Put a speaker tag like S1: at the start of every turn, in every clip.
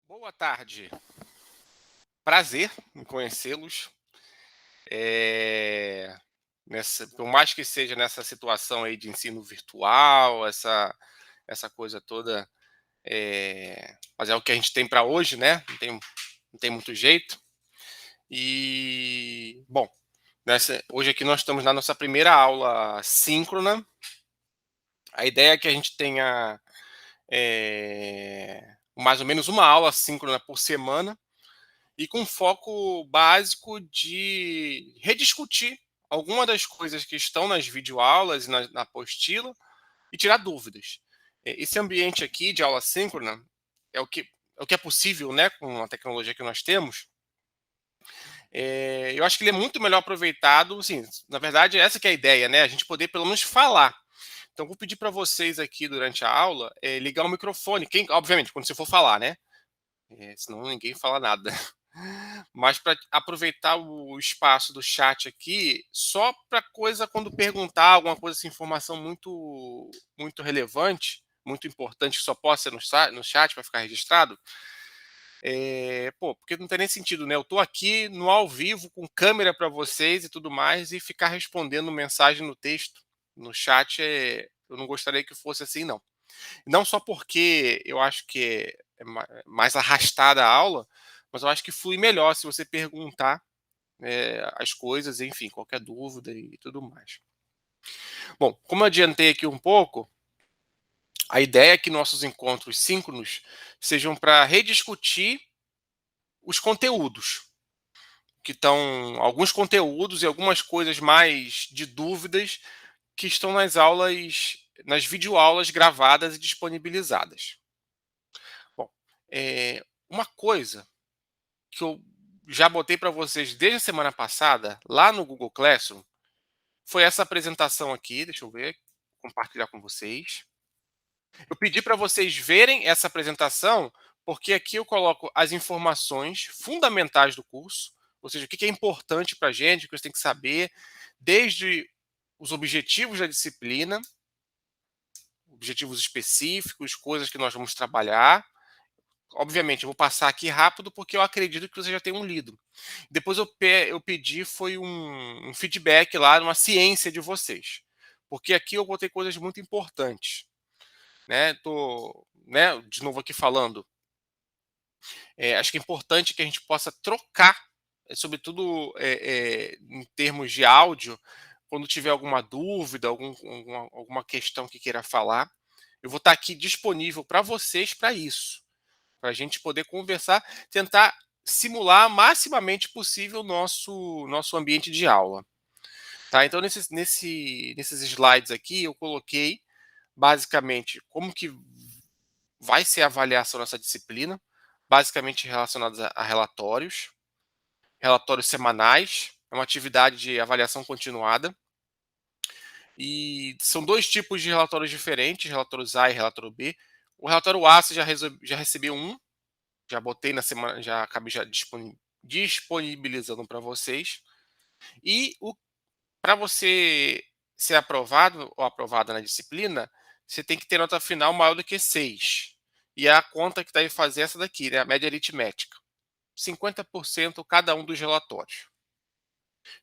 S1: Boa tarde, prazer em conhecê-los. Por mais que seja nessa situação aí de ensino virtual, essa coisa toda, mas é o que a gente tem para hoje, né? Não tem muito jeito. E bom, hoje aqui nós estamos na nossa primeira aula síncrona. A ideia é que a gente tenha mais ou menos uma aula síncrona por semana e com foco básico de rediscutir alguma das coisas que estão nas videoaulas e na apostila e tirar dúvidas. Esse ambiente aqui de aula síncrona é o que é possível, né, com a tecnologia que nós temos. Eu acho que ele é muito melhor aproveitado, assim, na verdade essa que é a ideia, né, a gente poder pelo menos falar. Então vou pedir para vocês aqui durante a aula ligar o microfone, obviamente quando você for falar, né, senão ninguém fala nada. Mas para aproveitar o espaço do chat aqui, só para coisa quando perguntar alguma coisa, essa informação muito relevante, muito importante, que só possa ser no chat para ficar registrado. Porque não tem nem sentido, né? Eu estou aqui no ao vivo, com câmera para vocês e tudo mais, e ficar respondendo mensagem no texto, no chat, eu não gostaria que fosse assim, não. Não só porque eu acho que mais arrastada a aula, mas eu acho que flui melhor se você perguntar as coisas, enfim, qualquer dúvida e tudo mais. Bom, como eu adiantei aqui um pouco, a ideia é que nossos encontros síncronos sejam para rediscutir os conteúdos, que estão alguns conteúdos e algumas coisas mais de dúvidas que estão nas videoaulas gravadas e disponibilizadas. Bom, uma coisa que eu já botei para vocês desde a semana passada, lá no Google Classroom, foi essa apresentação aqui. Deixa eu ver, compartilhar com vocês. Eu pedi para vocês verem essa apresentação, porque aqui eu coloco as informações fundamentais do curso, ou seja, o que é importante para a gente, o que você tem que saber, desde os objetivos da disciplina, objetivos específicos, coisas que nós vamos trabalhar. Obviamente, eu vou passar aqui rápido porque eu acredito que vocês já tenham lido. Depois eu pedi foi um feedback lá, uma ciência de vocês. Porque aqui eu botei coisas muito importantes. Né? Tô, né, de novo aqui falando. Acho que é importante que a gente possa trocar, sobretudo em termos de áudio, quando tiver alguma dúvida, alguma questão que queira falar. Eu vou estar aqui disponível para vocês para isso, para a gente poder conversar, tentar simular maximamente possível o nosso ambiente de aula. Tá? Então, nesses slides aqui, eu coloquei basicamente como que vai ser a avaliação dessa disciplina, basicamente relacionados a relatórios, relatórios semanais, é uma atividade de avaliação continuada. E são dois tipos de relatórios diferentes, relatórios A e relatório B. O relatório A você já recebeu um, já botei na semana, já acabei já disponibilizando para vocês. E para você ser aprovado ou aprovada na disciplina, você tem que ter nota final maior do que 6. E a conta que deve fazer é essa daqui, né? A média aritmética. 50% cada um dos relatórios.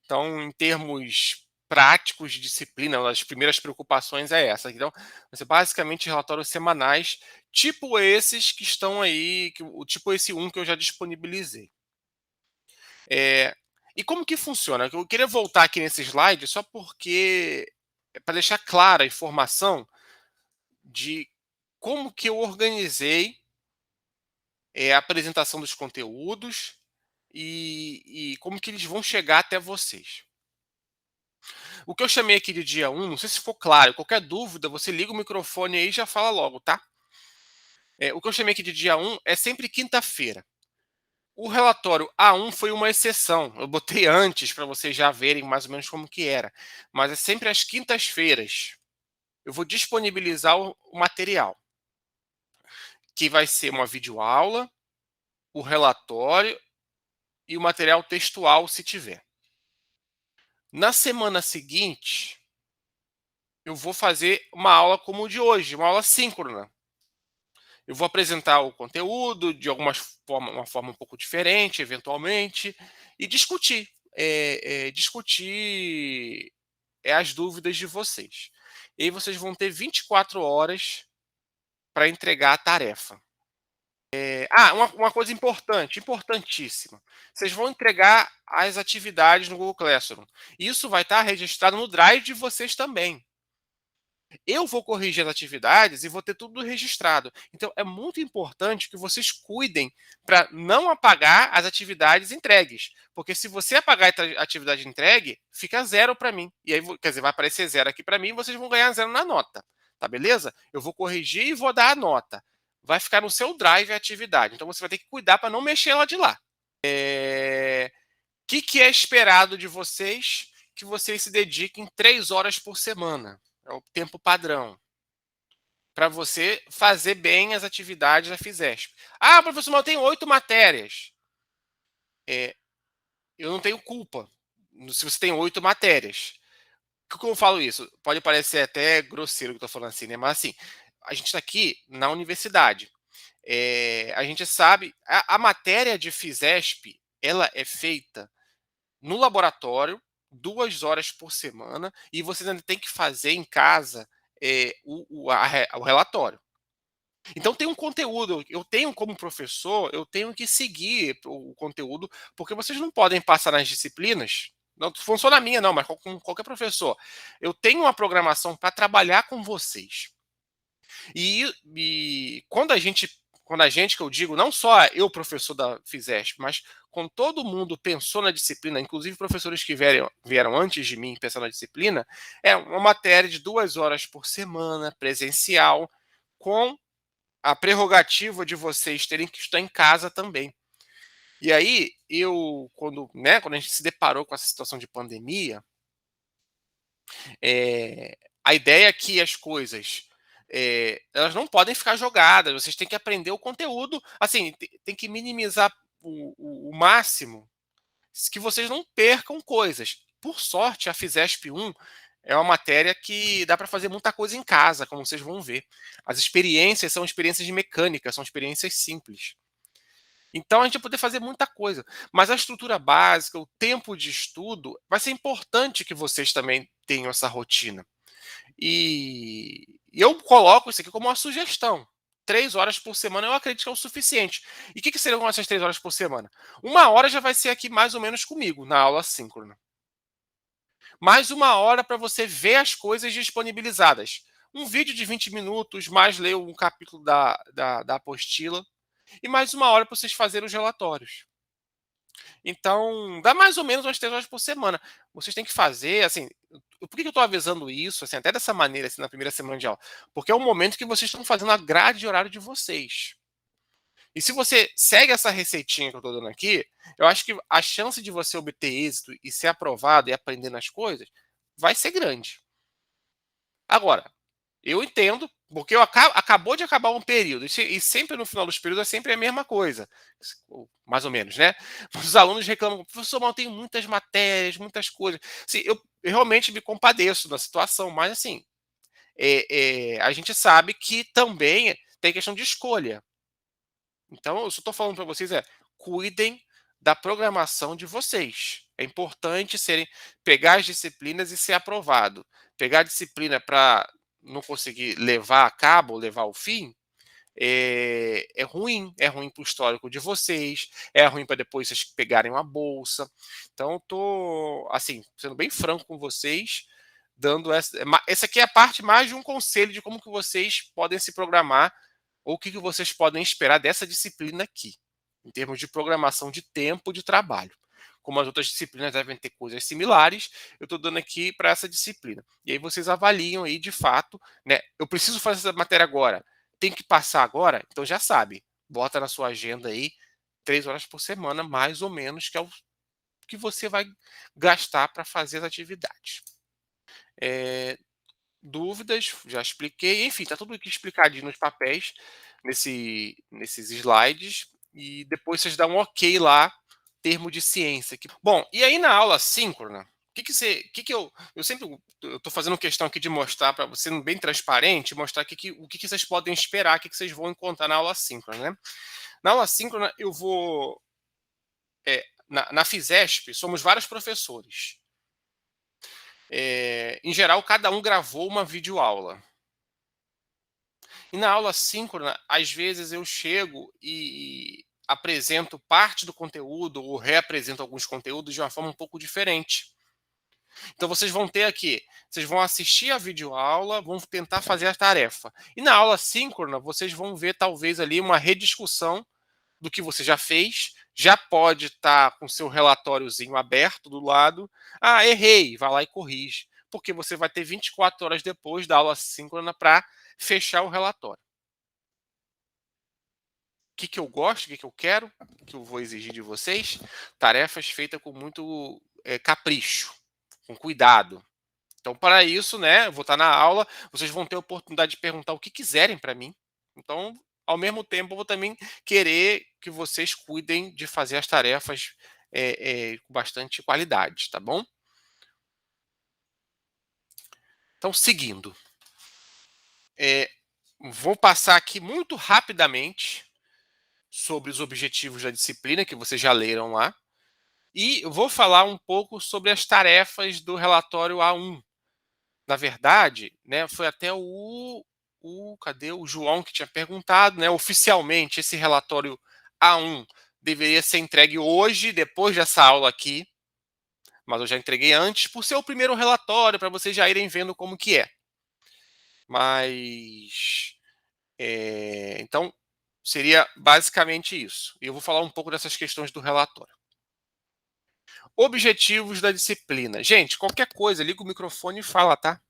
S1: Então, em termos práticos de disciplina, uma das primeiras preocupações é essa. Então, você basicamente relatórios semanais, tipo esses que estão aí, tipo esse um que eu já disponibilizei. E como que funciona? Eu queria voltar aqui nesse slide só porque para deixar clara a informação de como que eu organizei a apresentação dos conteúdos e como que eles vão chegar até vocês. O que eu chamei aqui de dia 1, não sei se ficou claro, qualquer dúvida, você liga o microfone aí e já fala logo, tá? O que eu chamei aqui de dia 1 é sempre quinta-feira. O relatório A1 foi uma exceção. Eu botei antes para vocês já verem mais ou menos como que era. Mas é sempre às quintas-feiras. Eu vou disponibilizar o material, que vai ser uma videoaula, o relatório e o material textual, se tiver. Na semana seguinte, eu vou fazer uma aula como o de hoje, uma aula síncrona. Eu vou apresentar o conteúdo de uma forma um pouco diferente, eventualmente, e discutir as dúvidas de vocês. E aí vocês vão ter 24 horas para entregar a tarefa. Uma coisa importante, importantíssima. Vocês vão entregar as atividades no Google Classroom. Isso vai estar registrado no Drive de vocês também. Eu vou corrigir as atividades e vou ter tudo registrado. Então, é muito importante que vocês cuidem para não apagar as atividades entregues. Porque se você apagar a atividade entregue, fica zero para mim. E aí, quer dizer, vai aparecer zero aqui para mim e vocês vão ganhar zero na nota. Tá beleza? Eu vou corrigir e vou dar a nota. Vai ficar no seu drive a atividade. Então, você vai ter que cuidar para não mexer ela de lá. Que é esperado de vocês? Que vocês se dediquem 3 horas por semana. É o tempo padrão para você fazer bem as atividades da FISESP. Ah, professor, mas eu tenho 8 matérias. Eu não tenho culpa se você tem 8 matérias. Por que eu falo isso? Pode parecer até grosseiro que eu estou falando assim, né? Mas assim, a gente está aqui na universidade. A gente sabe, a matéria de FISESP, ela é feita no laboratório, 2 horas por semana, e você ainda tem que fazer em casa o relatório. Então tem um conteúdo, eu tenho como professor, eu tenho que seguir o conteúdo, porque vocês não podem passar nas disciplinas, não funciona a minha não, mas com qualquer professor. Eu tenho uma programação para trabalhar com vocês. E quando a gente, que eu digo, não só eu, professor da FISESP, mas com todo mundo pensou na disciplina, inclusive professores que vieram antes de mim pensando na disciplina, é uma matéria de 2 horas por semana, presencial, com a prerrogativa de vocês terem que estar em casa também. E aí, quando a gente se deparou com essa situação de pandemia, a ideia é que as coisas elas não podem ficar jogadas, vocês têm que aprender o conteúdo, assim, tem que minimizar o máximo que vocês não percam coisas. Por sorte, a FISESP 1 é uma matéria que dá para fazer muita coisa em casa, como vocês vão ver. As experiências são experiências de mecânica, são experiências simples. Então a gente vai poder fazer muita coisa. Mas a estrutura básica, o tempo de estudo, vai ser importante que vocês também tenham essa rotina. E eu coloco isso aqui como uma sugestão. 3 horas por semana eu acredito que é o suficiente. E o que seriam essas 3 horas por semana? 1 hora já vai ser aqui mais ou menos comigo, na aula síncrona. Mais 1 hora para você ver as coisas disponibilizadas. Um vídeo de 20 minutos, mais ler um capítulo da apostila. E mais 1 hora para vocês fazerem os relatórios. Então, dá mais ou menos umas 3 horas por semana. Vocês têm que fazer, assim, por que eu estou avisando isso, assim, até dessa maneira, assim, na primeira semana de aula? Porque é o momento que vocês estão fazendo a grade de horário de vocês. E se você segue essa receitinha que eu estou dando aqui, eu acho que a chance de você obter êxito e ser aprovado e aprender nas coisas vai ser grande. Agora, eu entendo, porque acabou de acabar um período, e sempre no final dos períodos é sempre a mesma coisa, mais ou menos, né? Os alunos reclamam, professor, mas eu tenho muitas matérias, muitas coisas. Assim, eu realmente me compadeço da situação, mas assim, a gente sabe que também tem questão de escolha. Então, eu só estou falando para vocês cuidem da programação de vocês. É importante pegar as disciplinas e ser aprovado. Pegar a disciplina para não conseguir levar a cabo, levar ao fim, é ruim para o histórico de vocês, é ruim para depois vocês pegarem uma bolsa. Então, estou, assim, sendo bem franco com vocês, dando essa aqui é a parte mais de um conselho de como que vocês podem se programar ou o que vocês podem esperar dessa disciplina aqui, em termos de programação de tempo de trabalho. Como as outras disciplinas devem ter coisas similares, eu estou dando aqui para essa disciplina. E aí vocês avaliam aí de fato, né? Eu preciso fazer essa matéria agora, tem que passar agora, então já sabe, bota na sua agenda aí 3 horas por semana, mais ou menos, que é o que você vai gastar para fazer as atividades. Dúvidas, já expliquei, enfim, está tudo aqui explicadinho nos papéis, nesses slides, e depois vocês dão um ok lá, termo de ciência. Bom, e aí na aula síncrona, Eu sempre eu tô fazendo questão aqui de mostrar para você, sendo bem transparente, mostrar o que vocês podem esperar, o que vocês vão encontrar na aula síncrona, né? Na aula síncrona, eu vou. Na FISESP, somos vários professores. Em geral, cada um gravou uma videoaula. E na aula síncrona, às vezes eu chego e apresento parte do conteúdo ou reapresento alguns conteúdos de uma forma um pouco diferente. Então vocês vão ter aqui, vocês vão assistir a videoaula, vão tentar fazer a tarefa. E na aula síncrona, vocês vão ver talvez ali uma rediscussão do que você já fez, já pode estar com seu relatóriozinho aberto do lado. Ah, errei, vai lá e corrige, porque você vai ter 24 horas depois da aula síncrona para fechar o relatório. O que eu gosto, o que eu quero, o que eu vou exigir de vocês? Tarefas feitas com muito capricho, com cuidado. Então, para isso, né, eu vou estar na aula, vocês vão ter a oportunidade de perguntar o que quiserem para mim. Então, ao mesmo tempo, eu vou também querer que vocês cuidem de fazer as tarefas com bastante qualidade, tá bom? Então, seguindo, vou passar aqui muito rapidamente sobre os objetivos da disciplina, que vocês já leram lá, e eu vou falar um pouco sobre as tarefas do relatório A1. Na verdade, né, foi até cadê o João que tinha perguntado, né? Oficialmente, esse relatório A1 deveria ser entregue hoje, depois dessa aula aqui, mas eu já entreguei antes, por ser o primeiro relatório, para vocês já irem vendo como que é. Mas, então, seria basicamente isso. E eu vou falar um pouco dessas questões do relatório. Objetivos da disciplina. Gente, qualquer coisa, liga o microfone e fala, tá?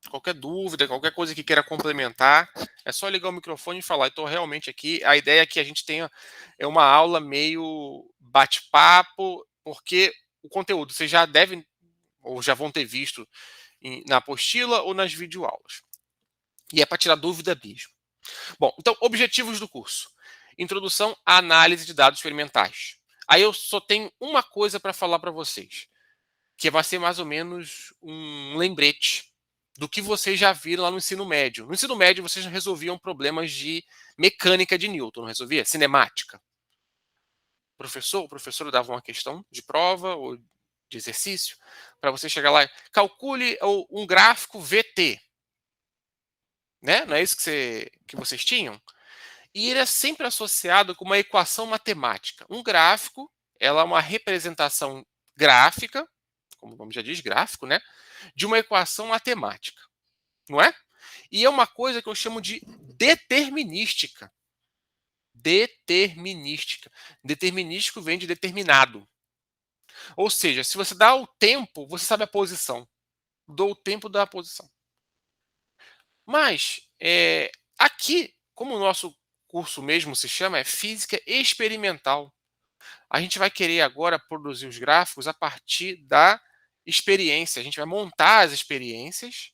S1: Qualquer dúvida, qualquer coisa que queira complementar, é só ligar o microfone e falar. Estou realmente aqui. A ideia é que a gente tenha uma aula meio bate-papo, porque o conteúdo vocês já devem ou já vão ter visto na apostila ou nas videoaulas. E é para tirar dúvida mesmo. Bom, então, objetivos do curso. Introdução à análise de dados experimentais. Aí eu só tenho uma coisa para falar para vocês, que vai ser mais ou menos um lembrete do que vocês já viram lá no ensino médio. No ensino médio, vocês resolviam problemas de mecânica de Newton, não resolvia? Cinemática. O professor dava uma questão de prova ou de exercício para você chegar lá e calcule um gráfico VT. Né? Não é isso que vocês tinham? E ele é sempre associado com uma equação matemática. Um gráfico, ela é uma representação gráfica, como o nome já diz, gráfico, né? De uma equação matemática, não é? E é uma coisa que eu chamo de determinística. Determinística. Determinístico vem de determinado. Ou seja, se você dá o tempo, você sabe a posição. Dou o tempo da posição. Mas, aqui, como o nosso curso mesmo se chama, é Física Experimental. A gente vai querer agora produzir os gráficos a partir da experiência. A gente vai montar as experiências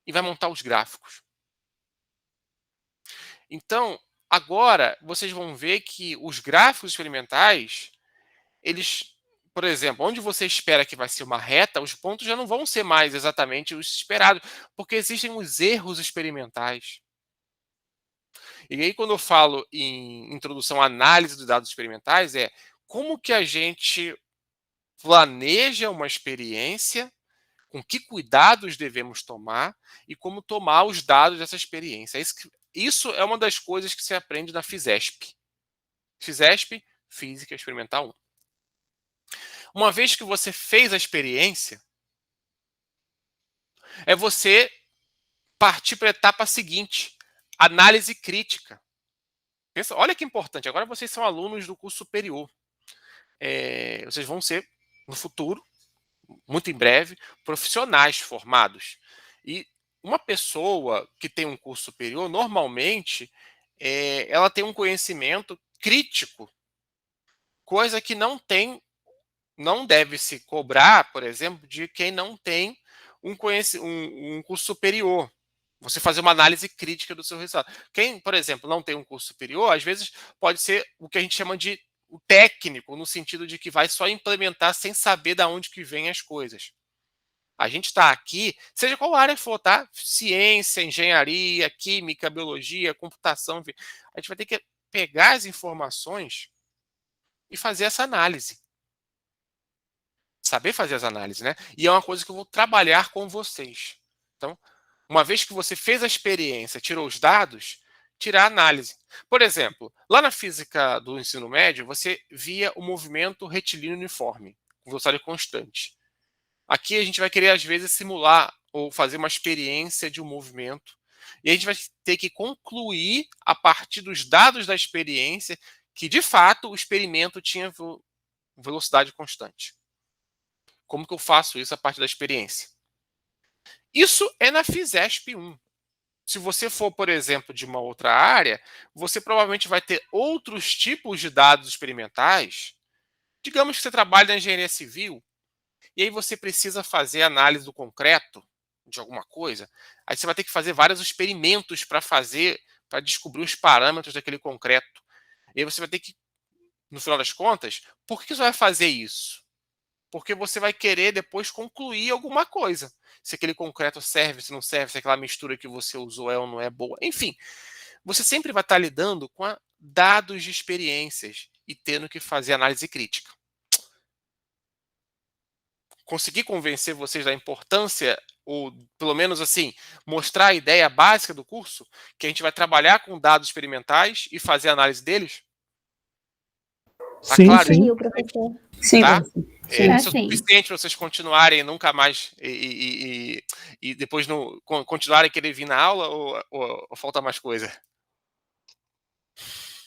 S1: e vai montar os gráficos. Então, agora vocês vão ver que os gráficos experimentais, eles, por exemplo, onde você espera que vai ser uma reta, os pontos já não vão ser mais exatamente os esperados, porque existem os erros experimentais. E aí, quando eu falo em introdução à análise dos dados experimentais, é como que a gente planeja uma experiência, com que cuidados devemos tomar e como tomar os dados dessa experiência. Isso é uma das coisas que se aprende na FISESP. FISESP, Física Experimental 1. Uma vez que você fez a experiência, é você partir para a etapa seguinte, análise crítica. Pensa, olha que importante, agora vocês são alunos do curso superior. Vocês vão ser, no futuro, muito em breve, profissionais formados. E uma pessoa que tem um curso superior, normalmente, ela tem um conhecimento crítico, coisa que não deve se cobrar, por exemplo, de quem não tem um curso superior. Você fazer uma análise crítica do seu resultado. Quem, por exemplo, não tem um curso superior, às vezes pode ser o que a gente chama de o técnico, no sentido de que vai só implementar sem saber de onde que vêm as coisas. A gente está aqui, seja qual área for, tá? Ciência, engenharia, química, biologia, computação. A gente vai ter que pegar as informações e fazer essa análise. Saber fazer as análises, né? E é uma coisa que eu vou trabalhar com vocês. Então, uma vez que você fez a experiência, tirou os dados, tirar a análise. Por exemplo, lá na física do ensino médio, você via o movimento retilíneo uniforme, com velocidade constante. Aqui a gente vai querer, às vezes, simular ou fazer uma experiência de um movimento. E a gente vai ter que concluir, a partir dos dados da experiência, que, de fato, o experimento tinha velocidade constante. Como que eu faço isso a partir da experiência? Isso é na FISESP 1. Se você for, por exemplo, de uma outra área, você provavelmente vai ter outros tipos de dados experimentais. Digamos que você trabalha na engenharia civil, e aí você precisa fazer análise do concreto, de alguma coisa. Aí você vai ter que fazer vários experimentos para descobrir os parâmetros daquele concreto. E aí você vai ter que, no final das contas, por que você vai fazer isso? Porque você vai querer depois concluir alguma coisa. Se aquele concreto serve, se não serve, se aquela mistura que você usou é ou não é boa. Enfim, você sempre vai estar lidando com dados de experiências e tendo que fazer análise crítica. Consegui convencer vocês da importância, ou pelo menos assim, mostrar a ideia básica do curso, que a gente vai trabalhar com dados experimentais e fazer análise deles? Tá
S2: Sim,
S1: claro?
S2: sim.
S3: Professor.
S4: Sim,
S1: Tá?
S4: sim.
S1: Isso é o suficiente para vocês continuarem nunca mais e depois continuarem a querer vir na aula ou falta mais coisa?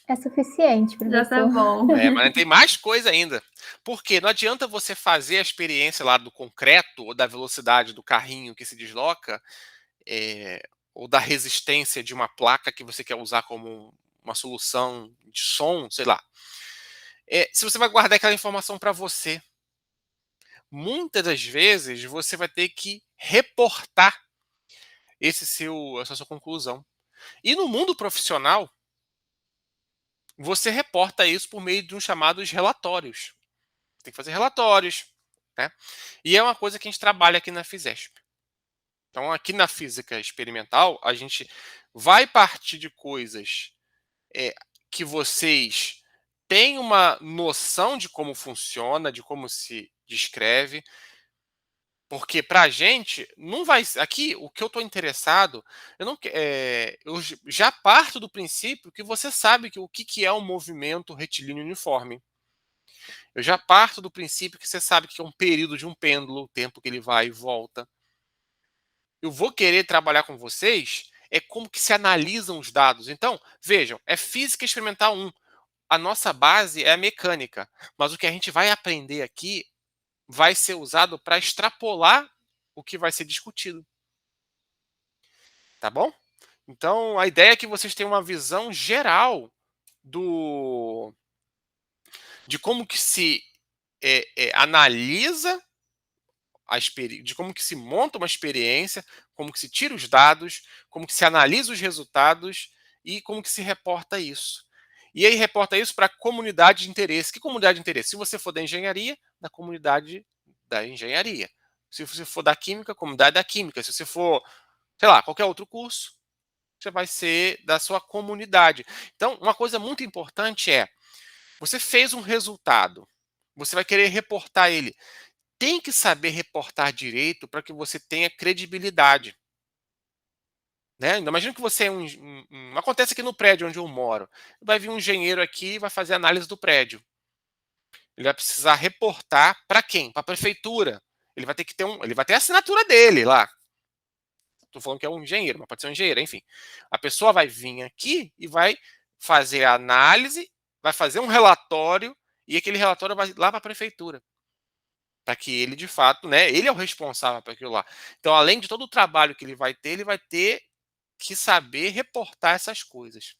S3: É suficiente, professor.
S4: Já tá bom.
S1: Mas tem mais coisa ainda. Porque não adianta você fazer a experiência lá do concreto ou da velocidade do carrinho que se desloca, ou da resistência de uma placa que você quer usar como uma solução de som, sei lá. Se você vai guardar aquela informação para você, muitas das vezes você vai ter que reportar essa sua conclusão. E no mundo profissional, você reporta isso por meio de uns chamados relatórios. Tem que fazer relatórios, né? E é uma coisa que a gente trabalha aqui na FISESP. Então, aqui na física experimental, a gente vai partir de coisas que vocês têm uma noção de como funciona, de como se descreve, porque para a gente não vai. Aqui, o que eu estou interessado, eu já parto do princípio que você sabe o que é um movimento retilíneo uniforme. Eu já parto do princípio que você sabe que é um período de um pêndulo, o tempo que ele vai e volta. Eu vou querer trabalhar com vocês como que se analisam os dados. Então, vejam, é física experimental 1. A nossa base é a mecânica, mas o que a gente vai aprender aqui vai ser usado para extrapolar o que vai ser discutido. Tá bom? Então, a ideia é que vocês tenham uma visão geral de como que se analisa de como que se monta uma experiência, como que se tira os dados, como que se analisa os resultados e como que se reporta isso. E aí reporta isso para a comunidade de interesse. Que comunidade de interesse? Se você for da engenharia, da comunidade da engenharia. Se você for da química, comunidade da química. Se você for, sei lá, qualquer outro curso, você vai ser da sua comunidade. Então, uma coisa muito importante você fez um resultado, você vai querer reportar ele. Tem que saber reportar direito para que você tenha credibilidade. Né? Imagina que você é acontece aqui no prédio onde eu moro. Vai vir um engenheiro aqui e vai fazer análise do prédio. Ele vai precisar reportar para quem? Para a prefeitura. Ele vai ter que ter ele vai ter a assinatura dele lá. Estou falando que é um engenheiro, mas pode ser um engenheiro, enfim. A pessoa vai vir aqui e vai fazer a análise, vai fazer um relatório e aquele relatório vai lá para a prefeitura. Para que ele, de fato, né, ele é o responsável por aquilo lá. Então, além de todo o trabalho que ele vai ter que saber reportar essas coisas.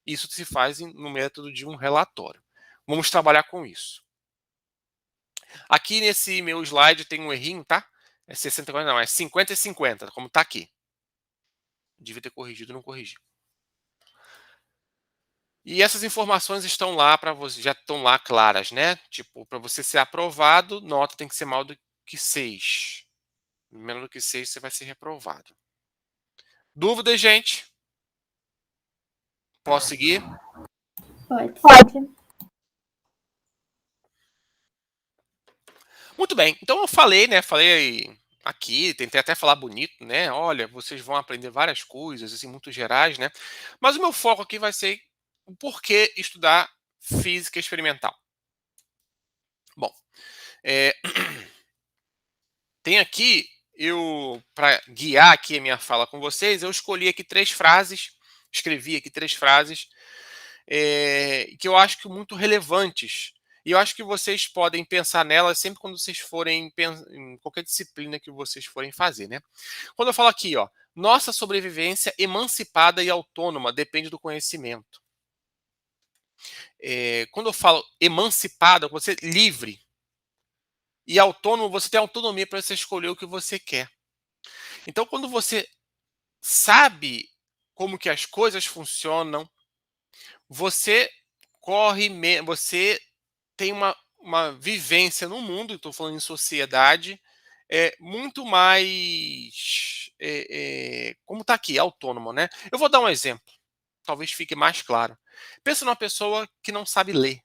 S1: Isso se faz no método de um relatório. Vamos trabalhar com isso. Aqui nesse meu slide tem um errinho, tá? É 60, não, é 50 e 50, como está aqui. Devia ter corrigido, não corrigi. E essas informações estão lá para você, já estão lá claras, né? Tipo, para você ser aprovado, nota tem que ser maior do que 6. Menos do que 6, você vai ser reprovado. Dúvidas, gente? Posso seguir?
S2: Pode.
S3: Pode.
S1: Muito bem. Então eu falei, né? Falei aqui, tentei até falar bonito, né? Olha, vocês vão aprender várias coisas, assim, muito gerais, né? Mas o meu foco aqui vai ser o porquê estudar física experimental. Bom, é, tem aqui, para guiar aqui a minha fala com vocês, eu escolhi aqui 3 frases, escrevi aqui 3 frases, que eu acho que muito relevantes. E eu acho que vocês podem pensar nelas sempre quando vocês forem em qualquer disciplina que vocês forem fazer, né? Quando eu falo aqui, ó, nossa sobrevivência emancipada e autônoma depende do conhecimento. Quando eu falo emancipada, você é livre. E autônomo, você tem autonomia para você escolher o que você quer. Então, quando você sabe como que as coisas funcionam, você você tem uma vivência no mundo, estou falando em sociedade, muito mais, como está aqui, autônomo, né? Eu vou dar um exemplo, talvez fique mais claro. Pensa numa pessoa que não sabe ler.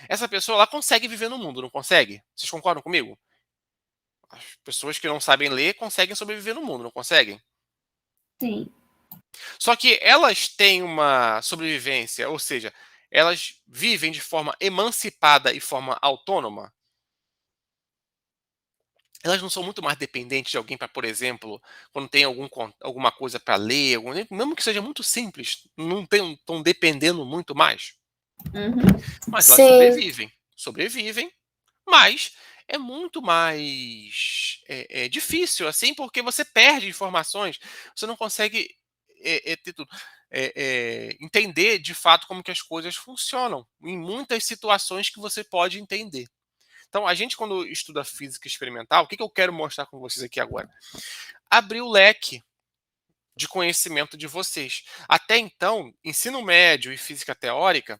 S1: Essa pessoa ela consegue viver no mundo, não consegue? Vocês concordam comigo? As pessoas que não sabem ler conseguem sobreviver no mundo, não conseguem?
S2: Sim.
S1: Só que elas têm uma sobrevivência, ou seja, elas vivem de forma emancipada e forma autônoma. Elas não são muito mais dependentes de alguém para, por exemplo, quando tem alguma coisa para ler, mesmo que seja muito simples, não estão dependendo muito mais.
S2: Uhum.
S1: Mas elas
S3: Sim.
S1: sobrevivem, mas é muito mais difícil, assim, porque você perde informações, você não consegue ter tudo, entender de fato como que as coisas funcionam, em muitas situações que você pode entender. Então, a gente, quando estuda física experimental, o que eu quero mostrar com vocês aqui agora? Abrir o leque de conhecimento de vocês. Até então, ensino médio e física teórica,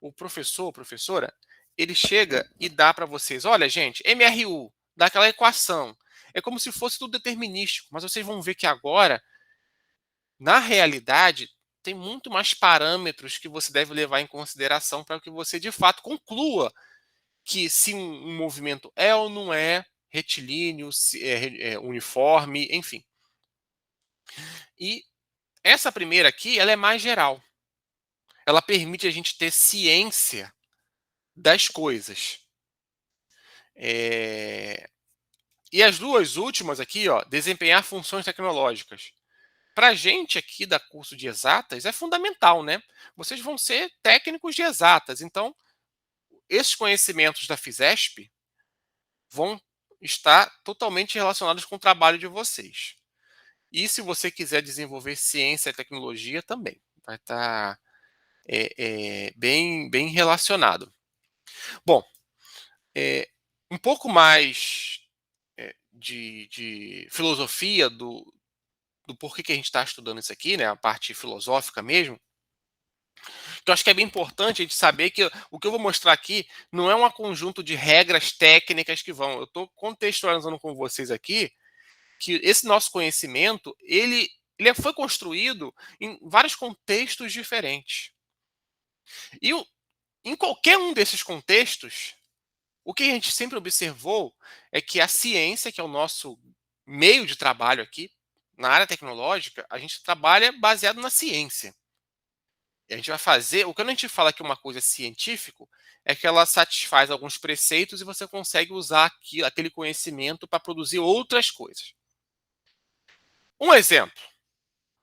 S1: o professor, professora, ele chega e dá para vocês, olha, gente, MRU, dá aquela equação. É como se fosse tudo determinístico, mas vocês vão ver que agora, na realidade, tem muito mais parâmetros que você deve levar em consideração para que você, de fato, conclua que se um movimento é ou não é retilíneo, se é uniforme, enfim. E essa primeira aqui, ela é mais geral. Ela permite a gente ter ciência das coisas. E as duas últimas aqui, ó, desempenhar funções tecnológicas. Para a gente aqui da curso de exatas é fundamental, né? Vocês vão ser técnicos de exatas, então esses conhecimentos da FISESP vão estar totalmente relacionados com o trabalho de vocês. E se você quiser desenvolver ciência e tecnologia também, vai estar bem relacionado. Bom, um pouco mais de filosofia do porquê que a gente está estudando isso aqui, né, a parte filosófica mesmo, que eu acho que é bem importante a gente saber que o que eu vou mostrar aqui não é um conjunto de regras técnicas que vão. Eu estou contextualizando com vocês aqui que esse nosso conhecimento ele foi construído em vários contextos diferentes. E em qualquer um desses contextos, o que a gente sempre observou é que a ciência, que é o nosso meio de trabalho aqui, na área tecnológica, a gente trabalha baseado na ciência. E a gente vai fazer. Quando a gente fala que uma coisa é científico, é que ela satisfaz alguns preceitos e você consegue usar aquele conhecimento para produzir outras coisas. Um exemplo.